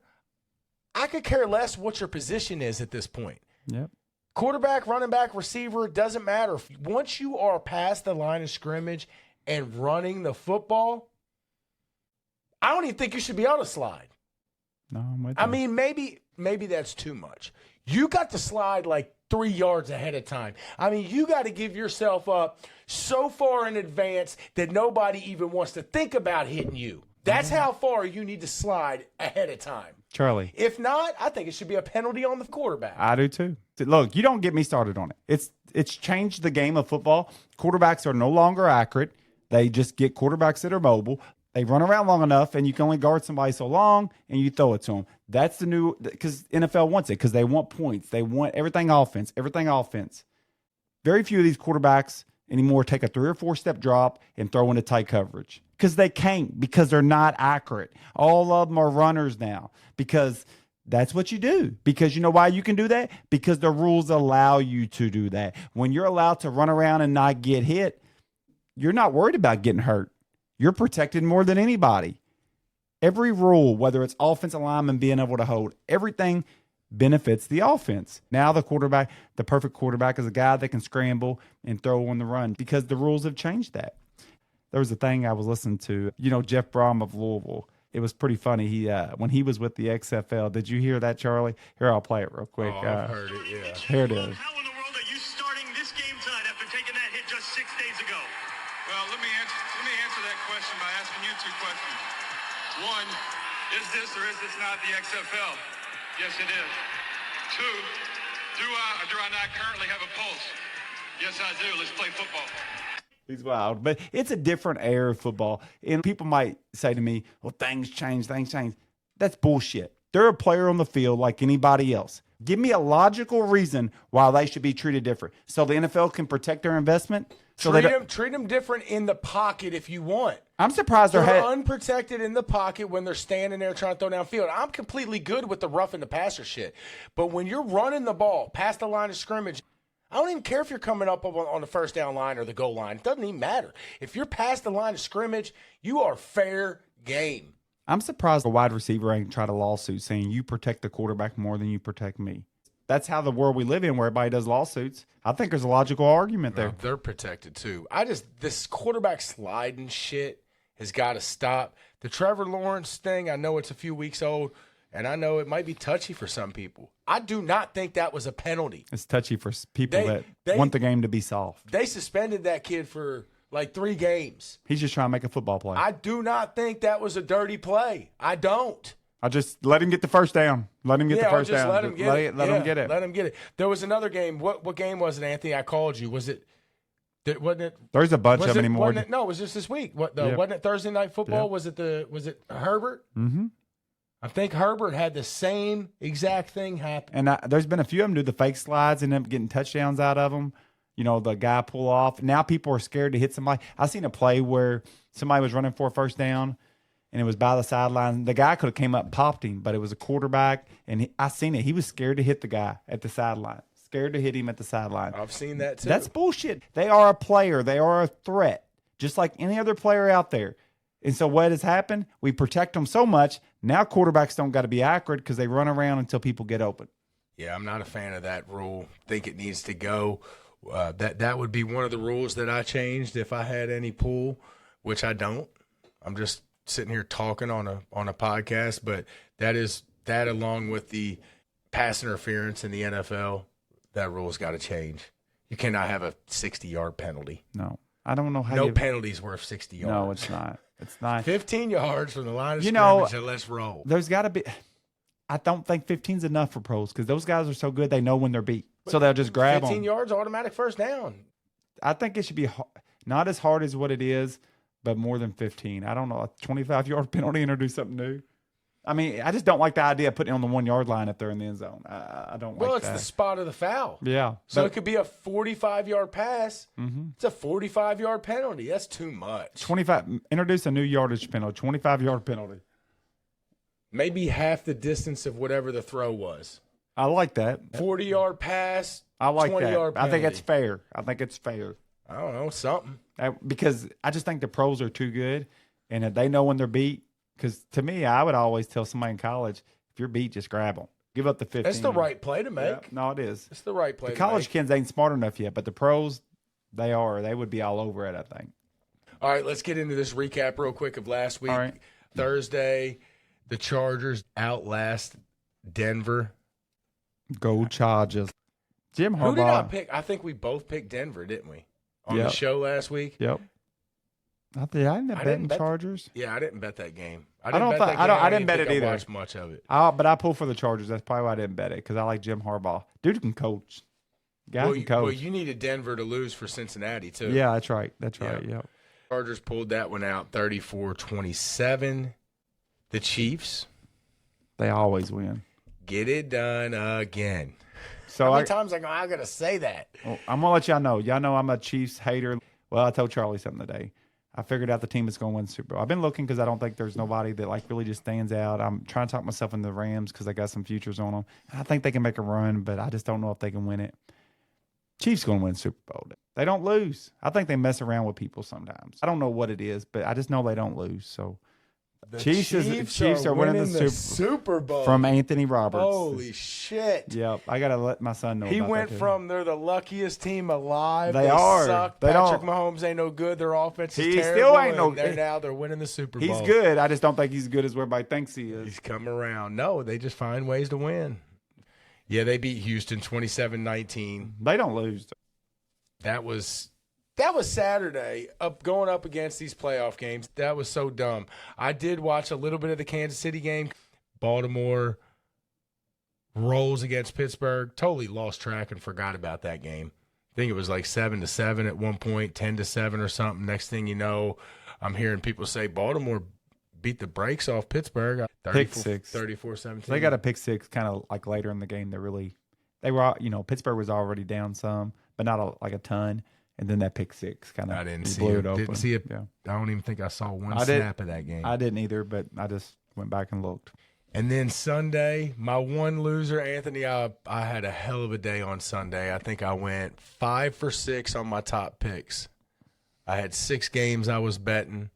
I could care less what your position is at this point. Yep. Quarterback, running back, receiver, it doesn't matter. Once you are past the line of scrimmage and running the football, I don't even think you should be able to slide. No, I'm with you. I mean, maybe that's too much. You got to slide like 3 yards ahead of time. I mean, you got to give yourself up so far in advance that nobody even wants to think about hitting you. That's how far you need to slide ahead of time. Charlie. If not, I think it should be a penalty on the quarterback. I do too. Look, you don't get me started on it. It's changed the game of football. Quarterbacks are no longer accurate. They just get quarterbacks that are mobile. They run around long enough, and you can only guard somebody so long, and you throw it to them. That's the new – because NFL wants it because they want points. They want everything offense. Very few of these quarterbacks anymore take a 3 or 4 step drop and throw into tight coverage because they can't, because they're not accurate. All of them are runners now because that's what you do. Because you know why you can do that? Because the rules allow you to do that. When you're allowed to run around and not get hit, you're not worried about getting hurt. You're protected more than anybody. Every rule, whether it's offensive lineman being able to hold, everything benefits the offense. Now the perfect quarterback is a guy that can scramble and throw on the run because the rules have changed that. There was a thing I was listening to, Jeff Brom of Louisville. It was pretty funny. He when he was with the XFL, did you hear that, Charlie? Here, I'll play it real quick. Oh, I've heard it, yeah. Here it is. How in the world are you starting this game tonight after taking that hit just 6 days ago? Well, let me answer that question by asking you 2 questions. One, is this or is this not the XFL? Yes, it is. 2, do I or do I not currently have a pulse? Yes, I do. Let's play football. He's wild. But it's a different era of football. And people might say to me, well, things change. That's bullshit. They're a player on the field like anybody else. Give me a logical reason why they should be treated different. So the NFL can protect their investment? Treat them different in the pocket if you want. I'm surprised they're unprotected in the pocket when they're standing there trying to throw downfield. I'm completely good with the roughing the passer shit. But when you're running the ball past the line of scrimmage, I don't even care if you're coming up on the first down line or the goal line. It doesn't even matter. If you're past the line of scrimmage, you are fair game. I'm surprised the wide receiver ain't tried a lawsuit saying you protect the quarterback more than you protect me. That's how the world we live in, where everybody does lawsuits. I think there's a logical argument there. No, they're protected too. This quarterback sliding shit has got to stop. The Trevor Lawrence thing, I know it's a few weeks old, and I know it might be touchy for some people. I do not think that was a penalty. It's touchy for people that want the game to be soft. They suspended that kid for like 3 games. He's just trying to make a football play. I do not think that was a dirty play. I don't. I just let him get the first down. Let him get the first down. Let him get it. Let him get it. Let him get it. There was another game. What game was it, Anthony? I called you. Wasn't it? There's a bunch of them anymore. No, it was just this week. Wasn't it Thursday Night Football? Yeah. Was it Herbert? Mm-hmm. I think Herbert had the same exact thing happen. And there's been a few of them do the fake slides and end up getting touchdowns out of them. You know, the guy pull off. Now people are scared to hit somebody. I seen a play where somebody was running for a first down, and it was by the sideline. The guy could have came up and popped him, but it was a quarterback, and I seen it. He was scared to hit the guy at the sideline. Scared to hit him at the sideline. I've seen that too. That's bullshit. They are a player. They are a threat, just like any other player out there. And so what has happened? We protect them so much. Now quarterbacks don't got to be accurate because they run around until people get open. Yeah, I'm not a fan of that rule. Think it needs to go. That would be one of the rules that I changed if I had any pull, which I don't. I'm just sitting here talking on a podcast, but that along with the pass interference in the NFL, that rule's got to change. You cannot have a 60-yard penalty. No, I don't know how. No penalty's worth 60 yards. No, it's not. It's not. 15 yards from the line of scrimmage, and let's roll. There's got to be. I don't think 15's enough for pros because those guys are so good they know when they're beat, so they'll just grab 15 them. yards, automatic first down. I think it should be not as hard as what it is, but more than 15. I don't know, a 25-yard penalty and do something new. I mean, I just don't like the idea of putting it on the 1-yard line if they're in the end zone. I don't like that. Well, it's the spot of the foul. Yeah. So it could be a 45-yard pass. Mm-hmm. It's a 45-yard penalty. That's too much. 25. Introduce a new yardage penalty. 25-yard penalty. Maybe half the distance of whatever the throw was. I like that. 40-yard pass. I like 20-yard that. penalty. I think it's fair. I don't know, something. Because I just think the pros are too good, and if they know when they're beat. Because to me, I would always tell somebody in college, if you're beat, just grab them. Give up the 15. That's the right play to make. Yeah, no, it is. It's the right play the to college make. kids ain't smart enough yet, but the pros, they are. They would be all over it, I think. All right, let's get into this recap real quick of last week. All right. Thursday, the Chargers outlast Denver. Go Chargers. Jim Harbaugh. Who did I pick? I think we both picked Denver, didn't we? On the show last week? Yep. I didn't bet the Chargers. Yeah, I didn't bet that game. I didn't bet it either. I watched much of it. But I pulled for the Chargers. That's probably why I didn't bet it, because I like Jim Harbaugh. Dude can coach. Guy can coach. Well, you needed Denver to lose for Cincinnati, too. Yeah, that's right. That's right. Yeah. Chargers pulled that one out 34-27. The Chiefs. They always win. Get it done again. So How many times I got to say that? Well, I'm going to let y'all know. Y'all know I'm a Chiefs hater. Well, I told Charlie something today. I figured out the team that's going to win the Super Bowl. I've been looking because I don't think there's nobody that like really just stands out. I'm trying to talk myself into the Rams because I got some futures on them. I think they can make a run, but I just don't know if they can win it. Chiefs going to win the Super Bowl. They don't lose. I think they mess around with people sometimes. I don't know what it is, but I just know they don't lose. So The Chiefs are winning the Super Bowl from Anthony Roberts. Holy shit! Yep, I gotta let my son know. He about went that too. from they're the luckiest team alive. They are. Suck. They Patrick don't. Mahomes ain't no good. Their offense is He terrible. still ain't no and they're good. now they're winning the Super Bowl. He's good. I just don't think he's good as everybody thinks he is. He's come around. No, they just find ways to win. Yeah, they beat Houston 27-19. They don't lose. That was Saturday, going up against these playoff games. That was so dumb. I did watch a little bit of the Kansas City game. Baltimore rolls against Pittsburgh. Totally lost track and forgot about that game. I think it was like 7-7 at one point, 10-7 or something. Next thing you know, I'm hearing people say Baltimore beat the brakes off Pittsburgh. Pick six. 34-17. They got a pick six kind of like later in the game. They were, Pittsburgh was already down some, but not like a ton. And then that pick six kind of blew it open. Didn't see it. Yeah. I don't even think I saw one snap of that game. I didn't either, but I just went back and looked. And then Sunday, my one loser, Anthony, I had a hell of a day on Sunday. I think I went 5 for 6 on my top picks. I had 6 games I was betting.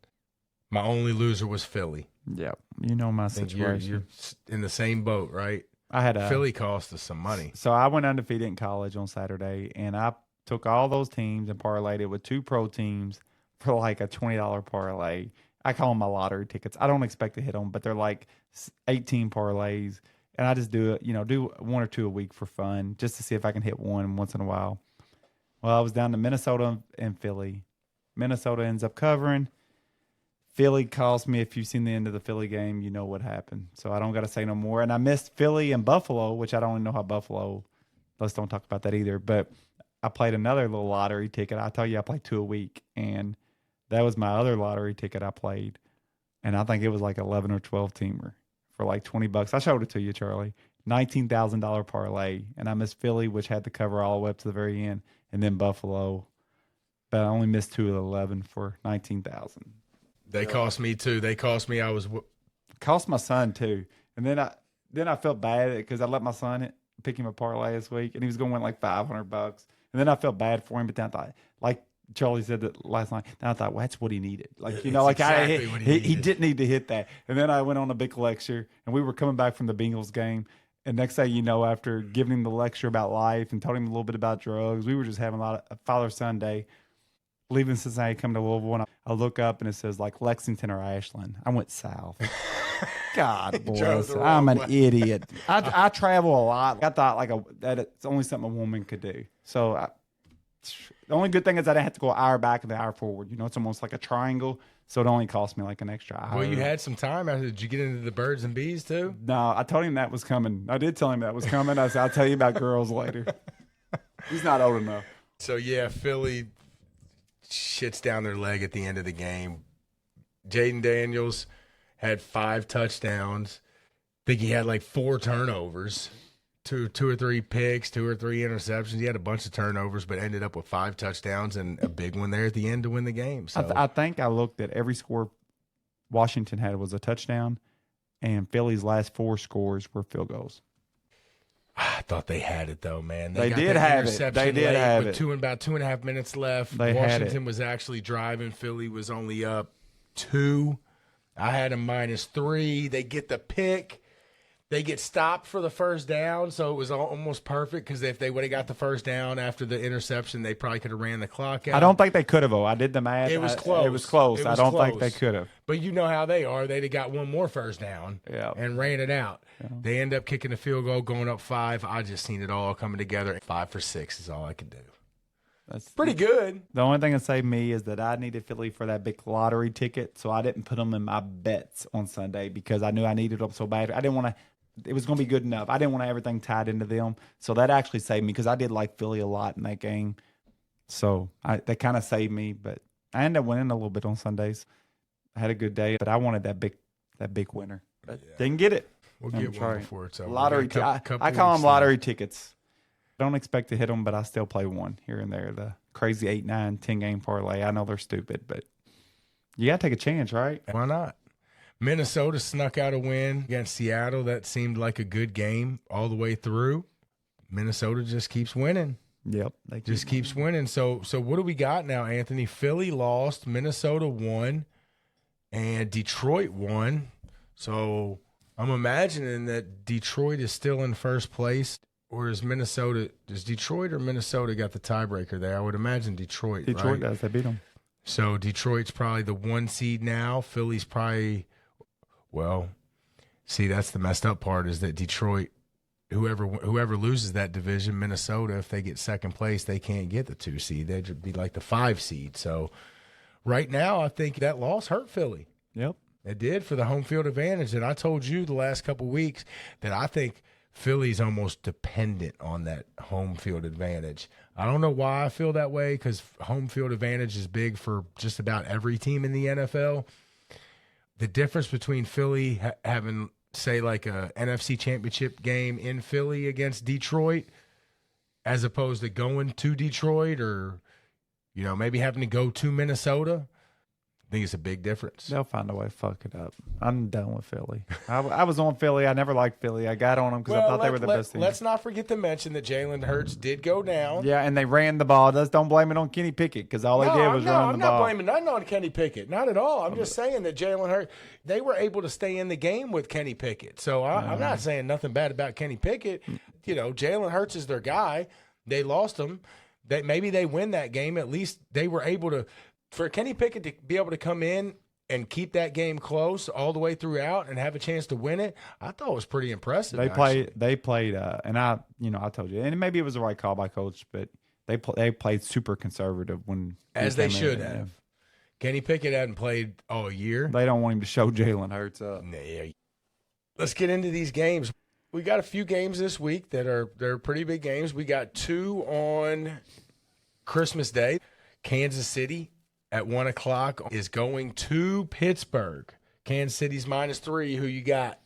My only loser was Philly. Yep. You know my I think situation. You're in the same boat, right? I had Philly cost us some money. So I went undefeated in college on Saturday, and I took all those teams and parlayed it with 2 pro teams for like a $20 parlay. I call them my lottery tickets. I don't expect to hit them, but they're like 18 parlays. And I just do it, do 1 or 2 a week for fun, just to see if I can hit one once in a while. Well, I was down to Minnesota and Philly. Minnesota ends up covering. Philly calls me. If you've seen the end of the Philly game, you know what happened. So I don't got to say no more. And I missed Philly and Buffalo, which I don't even know how Buffalo. Let's don't talk about that either. But I played another little lottery ticket. I tell you, I play 2 a week. And that was my other lottery ticket I played. And I think it was like 11 or 12 teamer for like $20. I showed it to you, Charlie. $19,000 parlay. And I missed Philly, which had to cover all the way up to the very end. And then Buffalo. But I only missed 2 of the 11 for $19,000. They cost me too. They cost me. Cost my son too. And then I felt bad because I let my son pick him a parlay this week, and he was going to win like $500. And then I felt bad for him, but then I thought, like Charlie said that last night, then I thought, well, that's what he needed. Like, he didn't need to hit that. And then I went on a big lecture, and we were coming back from the Bengals game. And next thing you know, after giving him the lecture about life and told him a little bit about drugs, we were just having a lot of Father-Son Day. Leaving Cincinnati, coming to Louisville, and I look up and it says like Lexington or Ashland. I went south. God bless. I'm an idiot. I travel a lot. I thought that it's only something a woman could do. So the only good thing is I didn't have to go an hour back and an hour forward. It's almost like a triangle, so it only cost me like an extra hour. Well, you had some time. Did you get into the birds and bees too? No, I told him that was coming. I did tell him that was coming. I said, I'll tell you about girls later. He's not old enough. So, yeah, Philly shits down their leg at the end of the game. Jaden Daniels had 5 touchdowns. I think he had like 4 turnovers, two or 3 picks, 2 or 3 interceptions. He had a bunch of turnovers, but ended up with 5 touchdowns and a big one there at the end to win the game. So I think I looked at every score Washington had was a touchdown, and Philly's last 4 scores were field goals. I thought they had it though, man. They did have it. They did have it. With about 2.5 minutes left. Washington was actually driving. Philly was only up 2. I had a -3. They get the pick. They get stopped for the first down, so it was almost perfect because if they would have got the first down after the interception, they probably could have ran the clock out. I don't think they could have, though. I did the math. It was close. It was close. I don't think they could have. But you know how they are. They'd have got one more first down and ran it out. Yeah. They end up kicking the field goal, going up 5. I just seen it all coming together. 5 for 6 is all I could do. That's pretty good. The only thing that saved me is that I needed Philly for that big lottery ticket, so I didn't put them in my bets on Sunday because I knew I needed them so bad. I didn't want to. It was going to be good enough. I didn't want everything tied into them, so that actually saved me because I did like Philly a lot in that game. So that kind of saved me, but I ended up winning a little bit on Sundays. I had a good day, but I wanted that big winner. But didn't get it. We'll get one before it's over. Lottery. I call them lottery tickets. Don't expect to hit them, but I still play one here and there. The crazy 8, 9, 10 game parlay. I know they're stupid, but you got to take a chance, right? Why not? Minnesota snuck out a win against Seattle. That seemed like a good game all the way through. Minnesota just keeps winning. Yep. They just keeps winning. So what do we got now, Anthony? Philly lost, Minnesota won, and Detroit won. So I'm imagining that Detroit is still in first place. Or is Detroit or Minnesota got the tiebreaker there? I would imagine Detroit. Detroit right? does. They beat them. So Detroit's probably the 1 seed now. Philly's probably, well, see, that's the messed up part is that Detroit, whoever loses that division, Minnesota, if they get second place, they can't get the 2 seed. They'd be like the 5 seed. So right now, I think that loss hurt Philly. Yep. It did for the home field advantage. And I told you the last couple of weeks that I think Philly's almost dependent on that home field advantage. I don't know why I feel that way because home field advantage is big for just about every team in the NFL. The difference between Philly having, say, like a NFC championship game in Philly against Detroit as opposed to going to Detroit or, maybe having to go to Minnesota, I think it's a big difference. They'll find a way to fuck it up. I'm done with Philly. I was on Philly. I never liked Philly. I got on them because I thought they were the best team. Let's not forget to mention that Jalen Hurts did go down. Yeah, and they ran the ball. Just don't blame it on Kenny Pickett because all they did was run the ball. I'm not blaming nothing on Kenny Pickett. Not at all. I'm just saying that Jalen Hurts, they were able to stay in the game with Kenny Pickett. So I'm not saying nothing bad about Kenny Pickett. Jalen Hurts is their guy. They lost him. Maybe they win that game. At least they were able to – for Kenny Pickett to be able to come in and keep that game close all the way throughout and have a chance to win it, I thought was pretty impressive. They played, and I told you, and maybe it was the right call by coach, but they played super conservative as they should have. Kenny Pickett hadn't played all year. They don't want him to show Jalen Hurts up. Nah. Let's get into these games. We got a few games this week they're pretty big games. We got 2 on Christmas Day. Kansas City at 1 o'clock is going to Pittsburgh. Kansas City's -3. Who you got?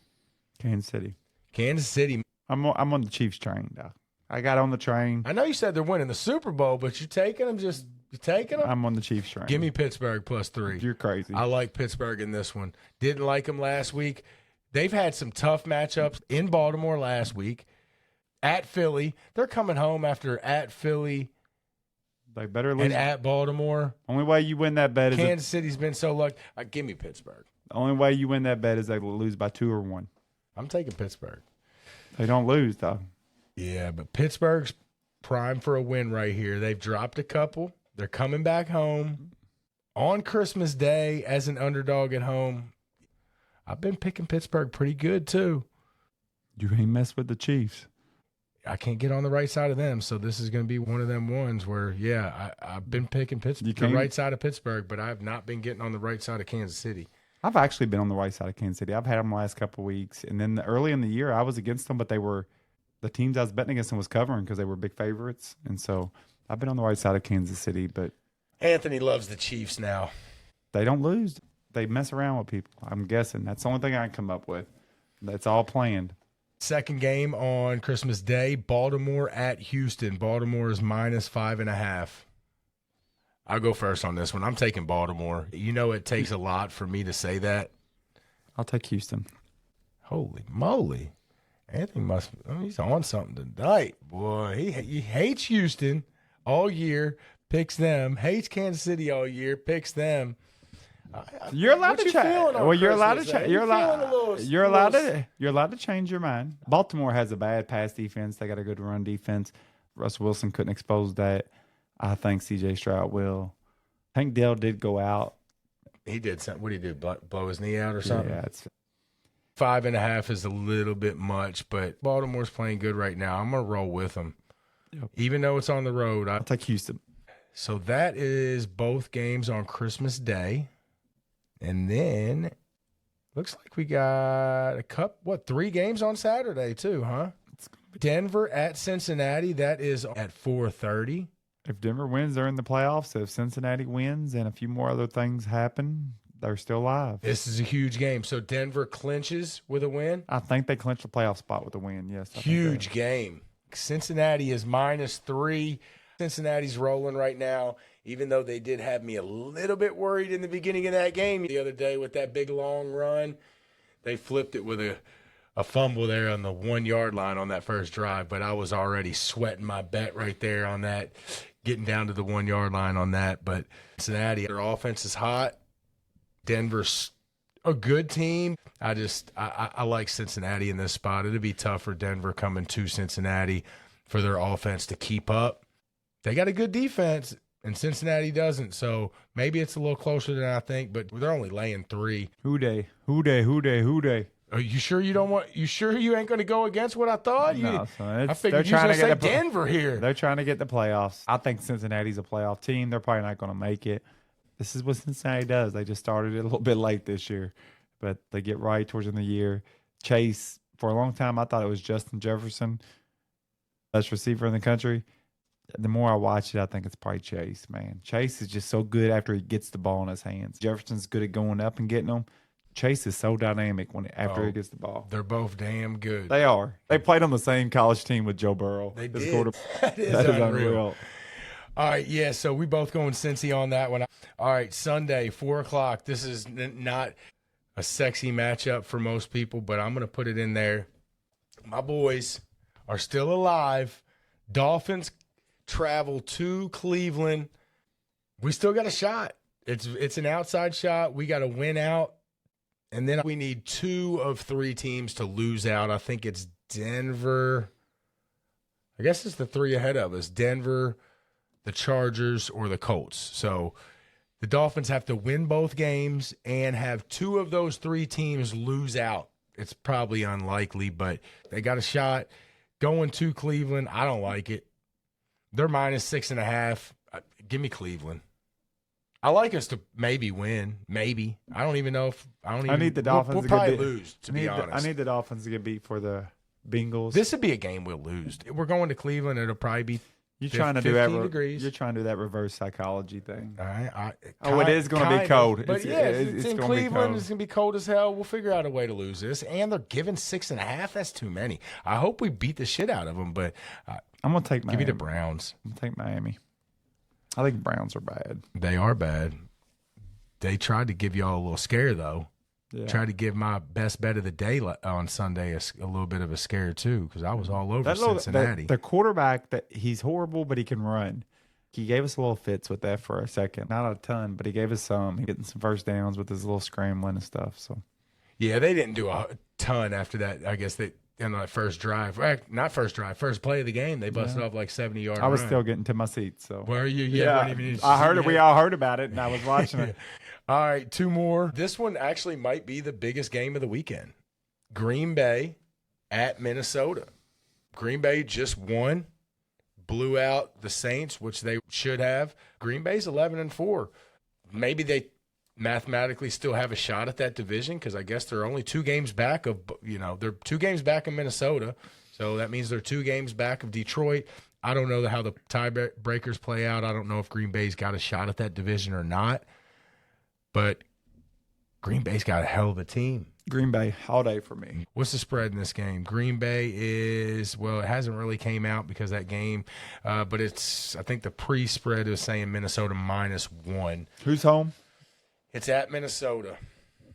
Kansas City. Kansas City. I'm on the Chiefs train, though. I got on the train. I know you said they're winning the Super Bowl, but you taking them? You taking them? I'm on the Chiefs train. Give me Pittsburgh +3. You're crazy. I like Pittsburgh in this one. Didn't like them last week. They've had some tough matchups in Baltimore last week. At Philly. They're coming home after at Philly. They better lose. And at Baltimore. Only way you win that bet is Kansas City's been so lucky. Give me Pittsburgh. The only way you win that bet is they lose by 2 or 1. I'm taking Pittsburgh. They don't lose, though. Yeah, but Pittsburgh's prime for a win right here. They've dropped a couple. They're coming back home on Christmas Day as an underdog at home. I've been picking Pittsburgh pretty good, too. You ain't mess with the Chiefs. I can't get on the right side of them, so this is going to be one of them ones where, I've been picking Pittsburgh, the right side of Pittsburgh, but I've not been getting on the right side of Kansas City. I've actually been on the right side of Kansas City. I've had them the last couple of weeks, and then early in the year, I was against them, but the teams I was betting against them was covering because they were big favorites, and so I've been on the right side of Kansas City. But Anthony loves the Chiefs now. They don't lose. They mess around with people. I'm guessing that's the only thing I can come up with. That's all planned. Second game on Christmas Day, Baltimore at Houston. Baltimore is -5.5. I'll go first on this one. I'm taking Baltimore. You know it takes a lot for me to say that. I'll take Houston. Holy moly. Anthony he's on something tonight. Boy, he hates Houston all year, picks them. Hates Kansas City all year, picks them. You're allowed to change. Well, you're allowed to change. You're allowed to change your mind. Baltimore has a bad pass defense. They got a good run defense. Russell Wilson couldn't expose that. I think C.J. Stroud will. Tank Dell did go out. He did something. What did he do? Blow his knee out or something? Yeah, it's 5.5 is a little bit much, but Baltimore's playing good right now. I'm gonna roll with them, even though it's on the road. I'll take Houston. So that is both games on Christmas Day. And then looks like we got 3 games on Saturday too, huh? Denver at Cincinnati. That is at 4:30. If Denver wins, they're in the playoffs. If Cincinnati wins and a few more other things happen, they're still alive. This is a huge game. So Denver clinches with a win? I think they clinch the playoff spot with a win, yes. Huge game. Cincinnati is -3. Cincinnati's rolling right now, even though they did have me a little bit worried in the beginning of that game the other day with that big long run. They flipped it with a fumble there on the 1-yard line on that first drive, but I was already sweating my bet right there on that, getting down to the 1-yard line on that. But Cincinnati, their offense is hot. Denver's a good team. I like Cincinnati in this spot. It'll be tough for Denver coming to Cincinnati for their offense to keep up. They got a good defense, and Cincinnati doesn't. So maybe it's a little closer than I think, but they're only laying 3. Who dey? Are you sure you don't want? You sure you ain't going to go against what I thought? No, son. I figured you were going to say Denver here. They're trying to get the playoffs. I think Cincinnati's a playoff team. They're probably not going to make it. This is what Cincinnati does. They just started it a little bit late this year, but they get right towards the end of the year. Chase, for a long time, I thought it was Justin Jefferson, best receiver in the country. The more I watch it, I think it's probably Chase, man. Chase is just so good after he gets the ball in his hands. Jefferson's good at going up and getting them. Chase is so dynamic after he gets the ball. They're both damn good. They are. They played on the same college team with Joe Burrow. They did. That is unreal. All right, yeah, so we both going Cincy on that one. All right, Sunday, 4 o'clock. This is not a sexy matchup for most people, but I'm going to put it in there. My boys are still alive. Dolphins travel to Cleveland. We still got a shot. It's an outside shot. We got to win out. And then we need 2 of 3 teams to lose out. I think it's Denver. I guess it's the 3 ahead of us. Denver, the Chargers, or the Colts. So The Dolphins have to win both games and have 2 of those 3 teams lose out. It's probably unlikely, but they got a shot. Going to Cleveland, I don't like it. They're minus 6.5. Give me Cleveland. I like us to maybe win. Maybe. I don't even know if I need the Dolphins. We'll probably lose, to be honest. I need the Dolphins to get beat for the Bengals. This would be a game we'll lose. We're going to Cleveland. It'll probably be You're trying to do that reverse psychology thing. It is going to be cold. But it's in Cleveland. It's going to be cold as hell. We'll figure out a way to lose this. And they're giving 6.5. That's too many. I hope we beat the shit out of them. But I'm going to take Miami. Give me the Browns. I'm going to take Miami. I think Browns are bad. They are bad. They tried to give y'all a little scare, though. Yeah. Tried to give my best bet of the day on Sunday a little bit of a scare, too, because I was all over Cincinnati. The quarterback, he's horrible, but he can run. He gave us a little fits with that for a second. Not a ton, but he gave us some. He getting some first downs with his little scrambling and stuff. So, yeah, they didn't do a ton after that. I guess in that first drive, first play of the game, they busted off like 70-yard. I was still getting to my seat. So were you? Yeah, I heard it. We all heard about it, and I was watching it. All right, 2 more. This one actually might be the biggest game of the weekend. Green Bay at Minnesota. Green Bay just won, blew out the Saints, which they should have. Green Bay's 11-4. Maybe they mathematically still have a shot at that division because I guess they're only 2 games back of, they're 2 games back of Minnesota. So that means they're 2 games back of Detroit. I don't know how the tiebreakers play out. I don't know if Green Bay's got a shot at that division or not. But Green Bay's got a hell of a team. Green Bay, all day for me. What's the spread in this game? Green Bay is, it hasn't really came out because that game, but I think the pre-spread is saying Minnesota -1. Who's home? It's at Minnesota.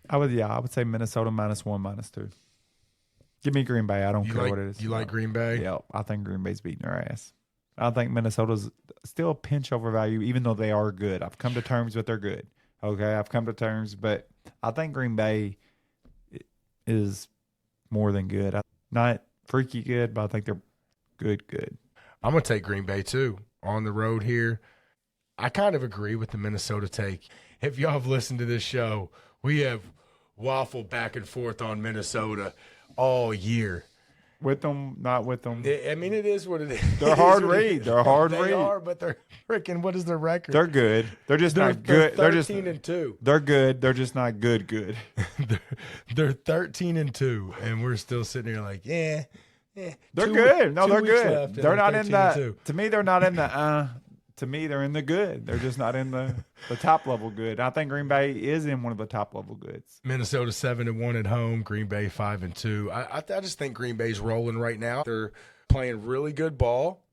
I would say Minnesota -1, -2. Give me Green Bay. I don't care what it is. You like Green Bay? Yeah, I think Green Bay's beating their ass. I think Minnesota's still a pinch over value, even though they are good. I've come to terms with they're good. Okay, I've come to terms, but I think Green Bay is more than good. Not freaky good, but I think they're good. I'm going to take Green Bay, too, on the road here. I kind of agree with the Minnesota take. If y'all have listened to this show, we have waffled back and forth on Minnesota all year. With them, not with them. I mean, it is what it is. They're hard read. They're hard read. They are, but they're freaking. What is their record? They're good. They're just not good. They're 13-2. They're good. They're just not good. They're 13-2, and we're still sitting here like, yeah. They're good. No, they're good. They're not in the. To me, they're not in the. To me, they're in the good. They're just not in the top level good. I think Green Bay is in one of the top level goods. Minnesota 7-1 at home. Green Bay 5-2. I just think Green Bay's rolling right now. They're playing really good ball.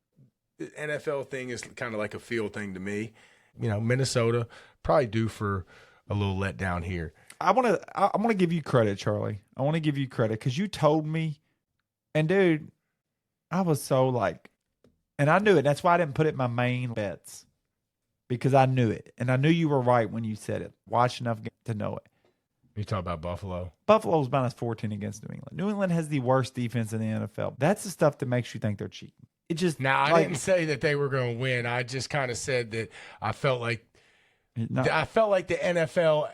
The NFL thing is kind of like a field thing to me. Minnesota probably due for a little letdown here. I want to give you credit, Charlie. I want to give you credit because you told me, and dude, I was so like. And I knew it. That's why I didn't put it in my main bets because I knew it. And I knew you were right when you said it. Watch enough to know it. You talk about Buffalo? Buffalo's -14 against New England. New England has the worst defense in the NFL. That's the stuff that makes you think they're cheating. It just I didn't say that they were going to win. I just kind of said that I felt like the NFL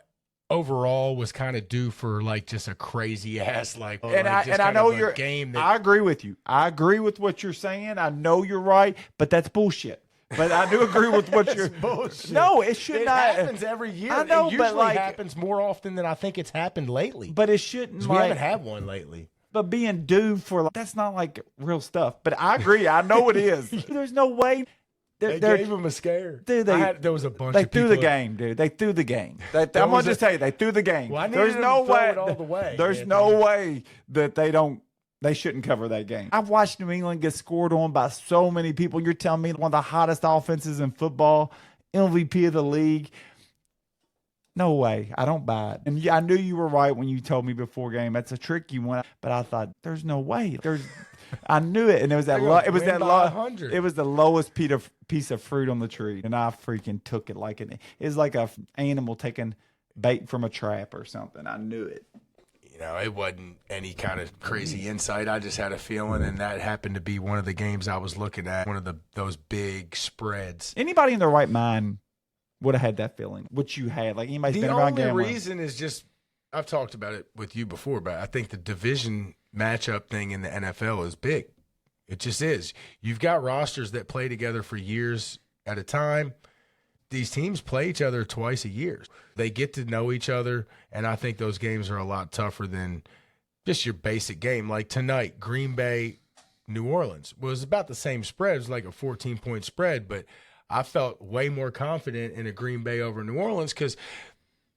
overall was kind of due for like just a crazy ass I know you're game. I agree with you. I agree with what you're saying. I know you're right, but that's bullshit. But I do agree with what you're. Bullshit. No, it should not. It happens every year. I know, it usually happens more often than I think it's happened lately. But it shouldn't. We haven't had one lately. But being due for that's not like real stuff. But I agree. I know it is. There's no way. They gave him a scare. Dude, there was a bunch of people. They threw the game, dude. They threw the game. I'm going to just tell you, they threw the game. Well, there's no way. All the way. There's no way that they shouldn't cover that game. I've watched New England get scored on by so many people. You're telling me one of the hottest offenses in football, MVP of the league. No way. I don't buy it. And I knew you were right when you told me before game. That's a tricky one. But I thought, there's no way. I knew it, and it was the lowest piece of fruit on the tree, and I freaking took it like it was like a animal taking bait from a trap or something. I knew it. It wasn't any kind of crazy insight. I just had a feeling, and that happened to be one of the games I was looking at, one of those big spreads. Anybody in their right mind would have had that feeling, which you had. Like anybody's The been around only gambling. reason is just I've talked about it with you before, but I think the division matchup thing in the NFL is big. It just is. You've got rosters that play together for years at a time. These teams play each other twice a year. They get to know each other, and I think those games are a lot tougher than just your basic game. Like tonight, Green Bay, New Orleans was about the same spread. It was like a 14-point spread, but I felt way more confident in a Green Bay over New Orleans because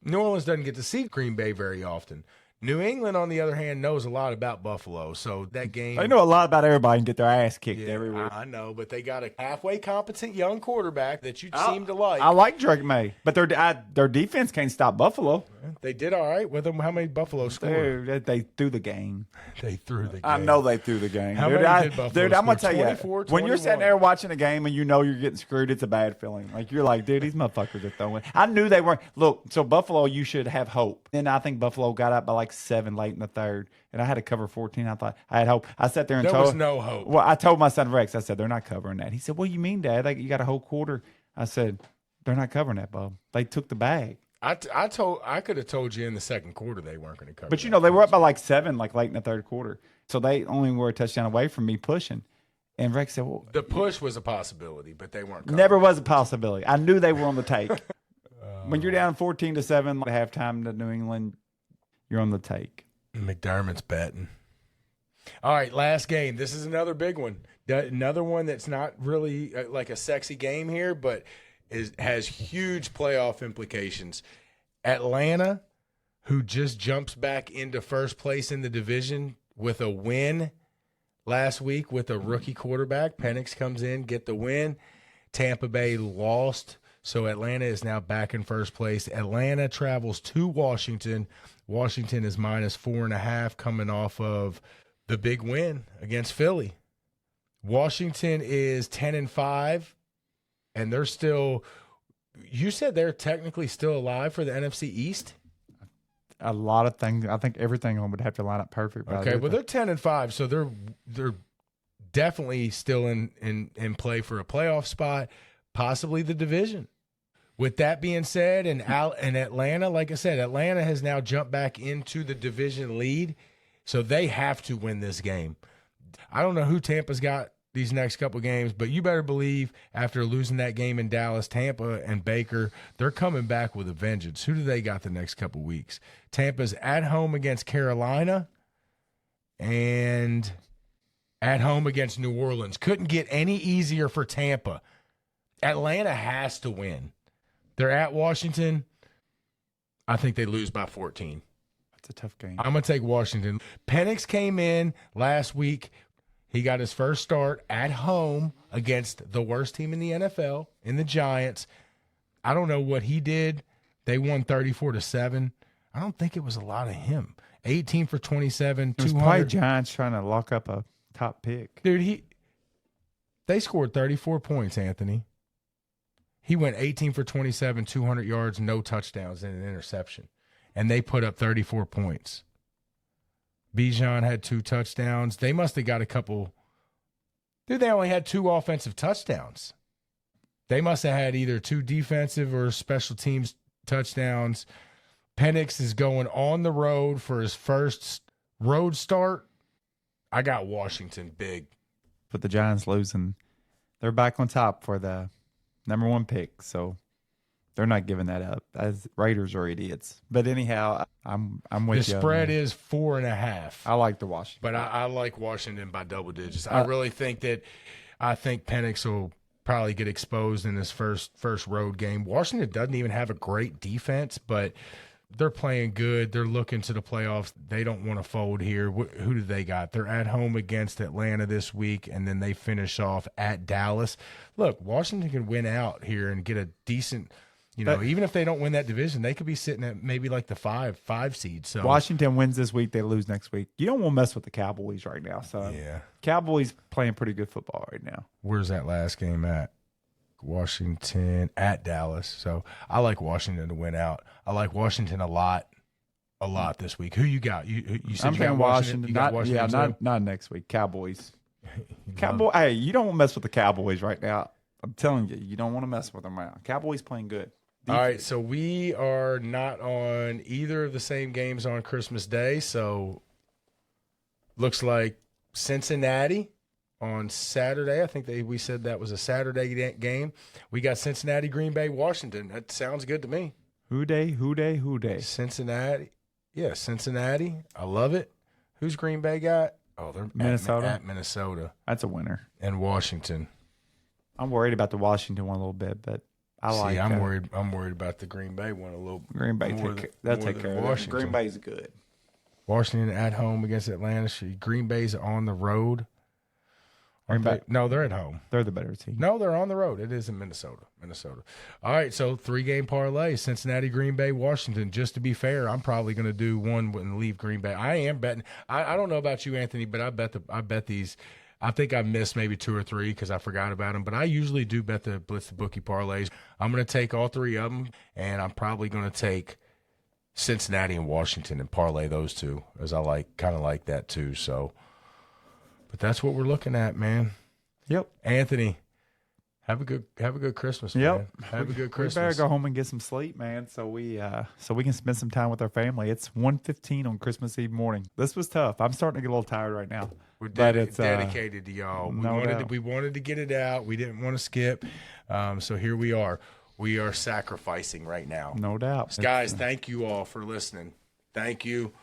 New Orleans doesn't get to see Green Bay very often. New England, on the other hand, knows a lot about Buffalo. So that game. They know a lot about everybody and get their ass kicked everywhere. I know, but they got a halfway competent young quarterback that you seem to like. I like Drake May, but their defense can't stop Buffalo. They did all right with them. How many Buffalo scored? They threw the game. They threw the game. I know they threw the game. How dude, many did Buffalo I'm going to score? tell you, 24, when you're sitting 21. there watching a game and you know you're getting screwed, it's a bad feeling. Like, you're like, dude, these motherfuckers are throwing. I knew they weren't. Look, so Buffalo, you should have hope. And I think Buffalo got up by like 7 late in the third, and I had to cover 14. I thought I had hope. I sat there and There told. was no hope. Well, I told my son Rex, I said, they're not covering that. He said, what do you mean, Dad? Like, you got a whole quarter. I said, they're not covering that, Bub. They took the bag. I could have told you in the second quarter they weren't going to cover. But, that. they were up by like 7, like late in the third quarter. So they only were a touchdown away from me pushing. And Rex said, well, The push was a possibility, but they weren't covering. never was a possibility. I knew they were on the take. When you're down 14-7 at halftime to New England, you're on the take. McDermott's betting. All right, last game. This is another big one. Another one that's not really like a sexy game here, but has huge playoff implications. Atlanta, who just jumps back into first place in the division with a win last week with a rookie quarterback. Penix comes in, get the win. Tampa Bay lost, so Atlanta is now back in first place. Atlanta travels to Washington. Washington is -4.5 coming off of the big win against Philly. Washington is 10-5, and they're still – you said they're technically still alive for the NFC East? A lot of things. I think everything would have to line up perfect. Okay, well, they're 10-5, so they're definitely still in play for a playoff spot, possibly the division. With that being said, and Atlanta, like I said, Atlanta has now jumped back into the division lead, so they have to win this game. I don't know who Tampa's got these next couple games, but you better believe after losing that game in Dallas, Tampa and Baker, they're coming back with a vengeance. Who do they got the next couple weeks? Tampa's at home against Carolina and at home against New Orleans. Couldn't get any easier for Tampa. Atlanta has to win. They're at Washington. I think they lose by 14. It's a tough game. I'm going to take Washington. Penix came in last week. He got his first start at home against the worst team in the NFL, in the Giants. I don't know what he did. They won 34-7. I don't think it was a lot of him. 18 for 27, It was 200. probably Giants trying to lock up a top pick. Dude, they scored 34 points, Anthony. He went 18 for 27, 200 yards, no touchdowns, and an interception. And they put up 34 points. Bijan had 2 touchdowns. They must have got a couple. Dude, they only had 2 offensive touchdowns. They must have had either 2 defensive or special teams touchdowns. Penix is going on the road for his first road start. I got Washington big. But the Giants losing, they're back on top for the number 1 pick. So they're not giving that up. As Raiders are idiots. But anyhow, I'm with you. The spread is 4.5. I like the Washington. But I like Washington by double digits. I really think Penix will probably get exposed in his first road game. Washington doesn't even have a great defense, but they're playing good. They're looking to the playoffs. They don't want to fold here. Who do they got? They're at home against Atlanta this week, and then they finish off at Dallas. Look, Washington can win out here and get a decent – even if they don't win that division, they could be sitting at maybe like the five seed. So Washington wins this week, they lose next week. You don't want to mess with the Cowboys right now. So yeah, Cowboys playing pretty good football right now. Where's that last game at? Washington at Dallas. So I like Washington to win out. I like Washington a lot this week. Who you got? You said I'm you got saying Washington. You got Not, Washington yeah, too? not next week. Cowboys. Hey, you don't want to mess with the Cowboys right now. I'm telling you, you don't want to mess with them right now. Cowboys playing good. All right, so we are not on either of the same games on Christmas Day. So looks like Cincinnati on Saturday. I think we said that was a Saturday game. We got Cincinnati, Green Bay, Washington. That sounds good to me. Who day? Cincinnati. Yeah, Cincinnati. I love it. Who's Green Bay got? Oh, they're Minnesota. At Minnesota. That's a winner. And Washington. I'm worried about the Washington one a little bit, but I'm worried about the Green Bay one a little. Green Bay they'll take care of it. Green Bay's good. Washington at home against Atlanta. Green Bay's on the road. No, they're at home. They're the better team. No, they're on the road. It is in Minnesota. All right, so 3-game parlay: Cincinnati, Green Bay, Washington. Just to be fair, I'm probably going to do one and leave Green Bay. I am betting. I don't know about you, Anthony, but I bet these. I think I missed maybe 2 or 3 because I forgot about them. But I usually do bet the Blitz the Bookie parlays. I'm going to take all 3 of them, and I'm probably going to take Cincinnati and Washington and parlay those 2, as I kind of like that too. So, but that's what we're looking at, man. Yep. Anthony, have a good Christmas, man. Have a good Christmas. We better go home and get some sleep, man, so we can spend some time with our family. It's 1:15 on Christmas Eve morning. This was tough. I'm starting to get a little tired right now. We're dedicated to y'all. We wanted to get it out. We didn't want to skip. So here we are. We are sacrificing right now. No doubt. Guys, thank you all for listening. Thank you.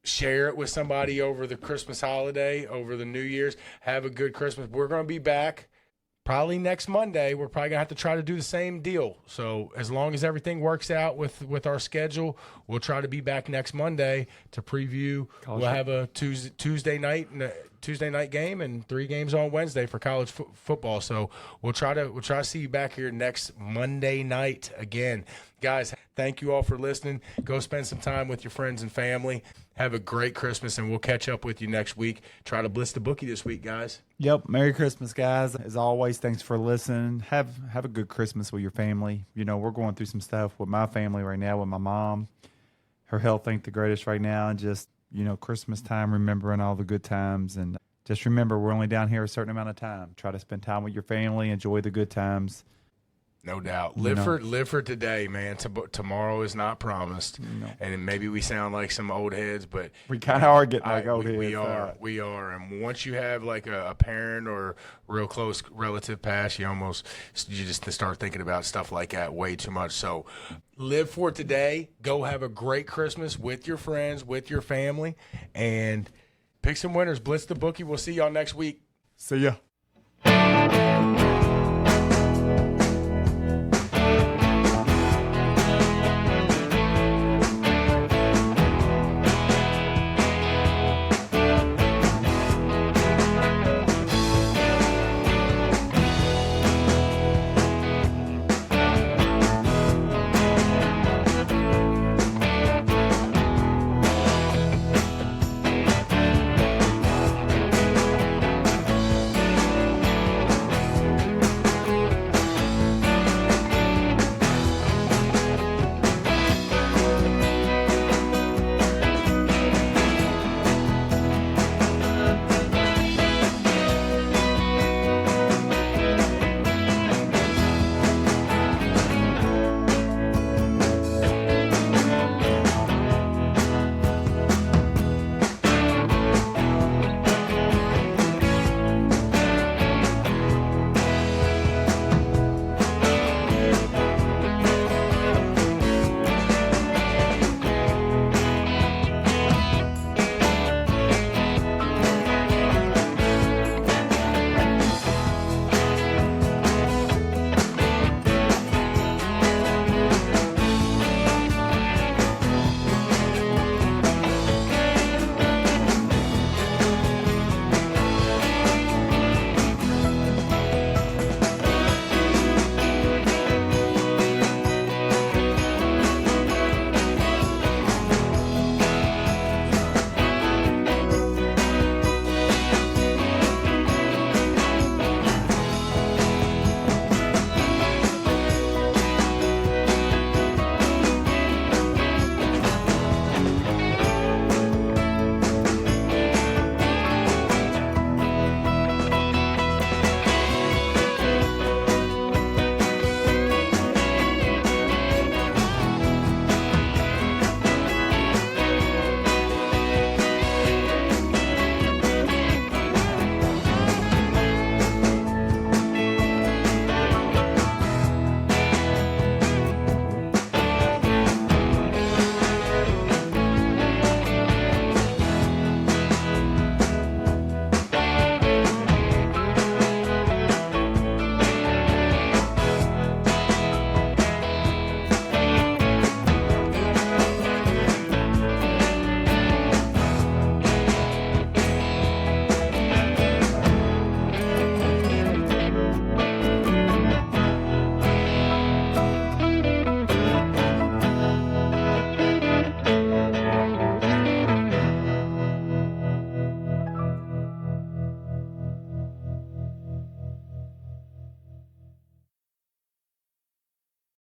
Share it with somebody over the Christmas holiday, over the New Year's. Have a good Christmas. We're going to be back probably next Monday. We're probably going to have to try to do the same deal. So as long as everything works out with our schedule, we'll try to be back next Monday to preview. We'll have a Tuesday night game and 3 games on Wednesday for college football. So we'll try to see you back here next Monday night again. Guys, thank you all for listening. Go spend some time with your friends and family. Have a great Christmas, and we'll catch up with you next week. Try to blitz the bookie this week, guys. Yep. Merry Christmas, guys. As always, thanks for listening. Have a good Christmas with your family. You know, we're going through some stuff with my family right now, with my mom. Her health ain't the greatest right now, and just, Christmas time, remembering all the good times. And just remember, we're only down here a certain amount of time. Try to spend time with your family, enjoy the good times. No doubt. Live for today, man. Tomorrow is not promised. No. And maybe we sound like some old heads, but we kind of are getting like old heads. We are. And once you have like a parent or real close relative pass, you just start thinking about stuff like that way too much. So live for today. Go have a great Christmas with your friends, with your family, and pick some winners. Blitz the bookie. We'll see y'all next week. See ya.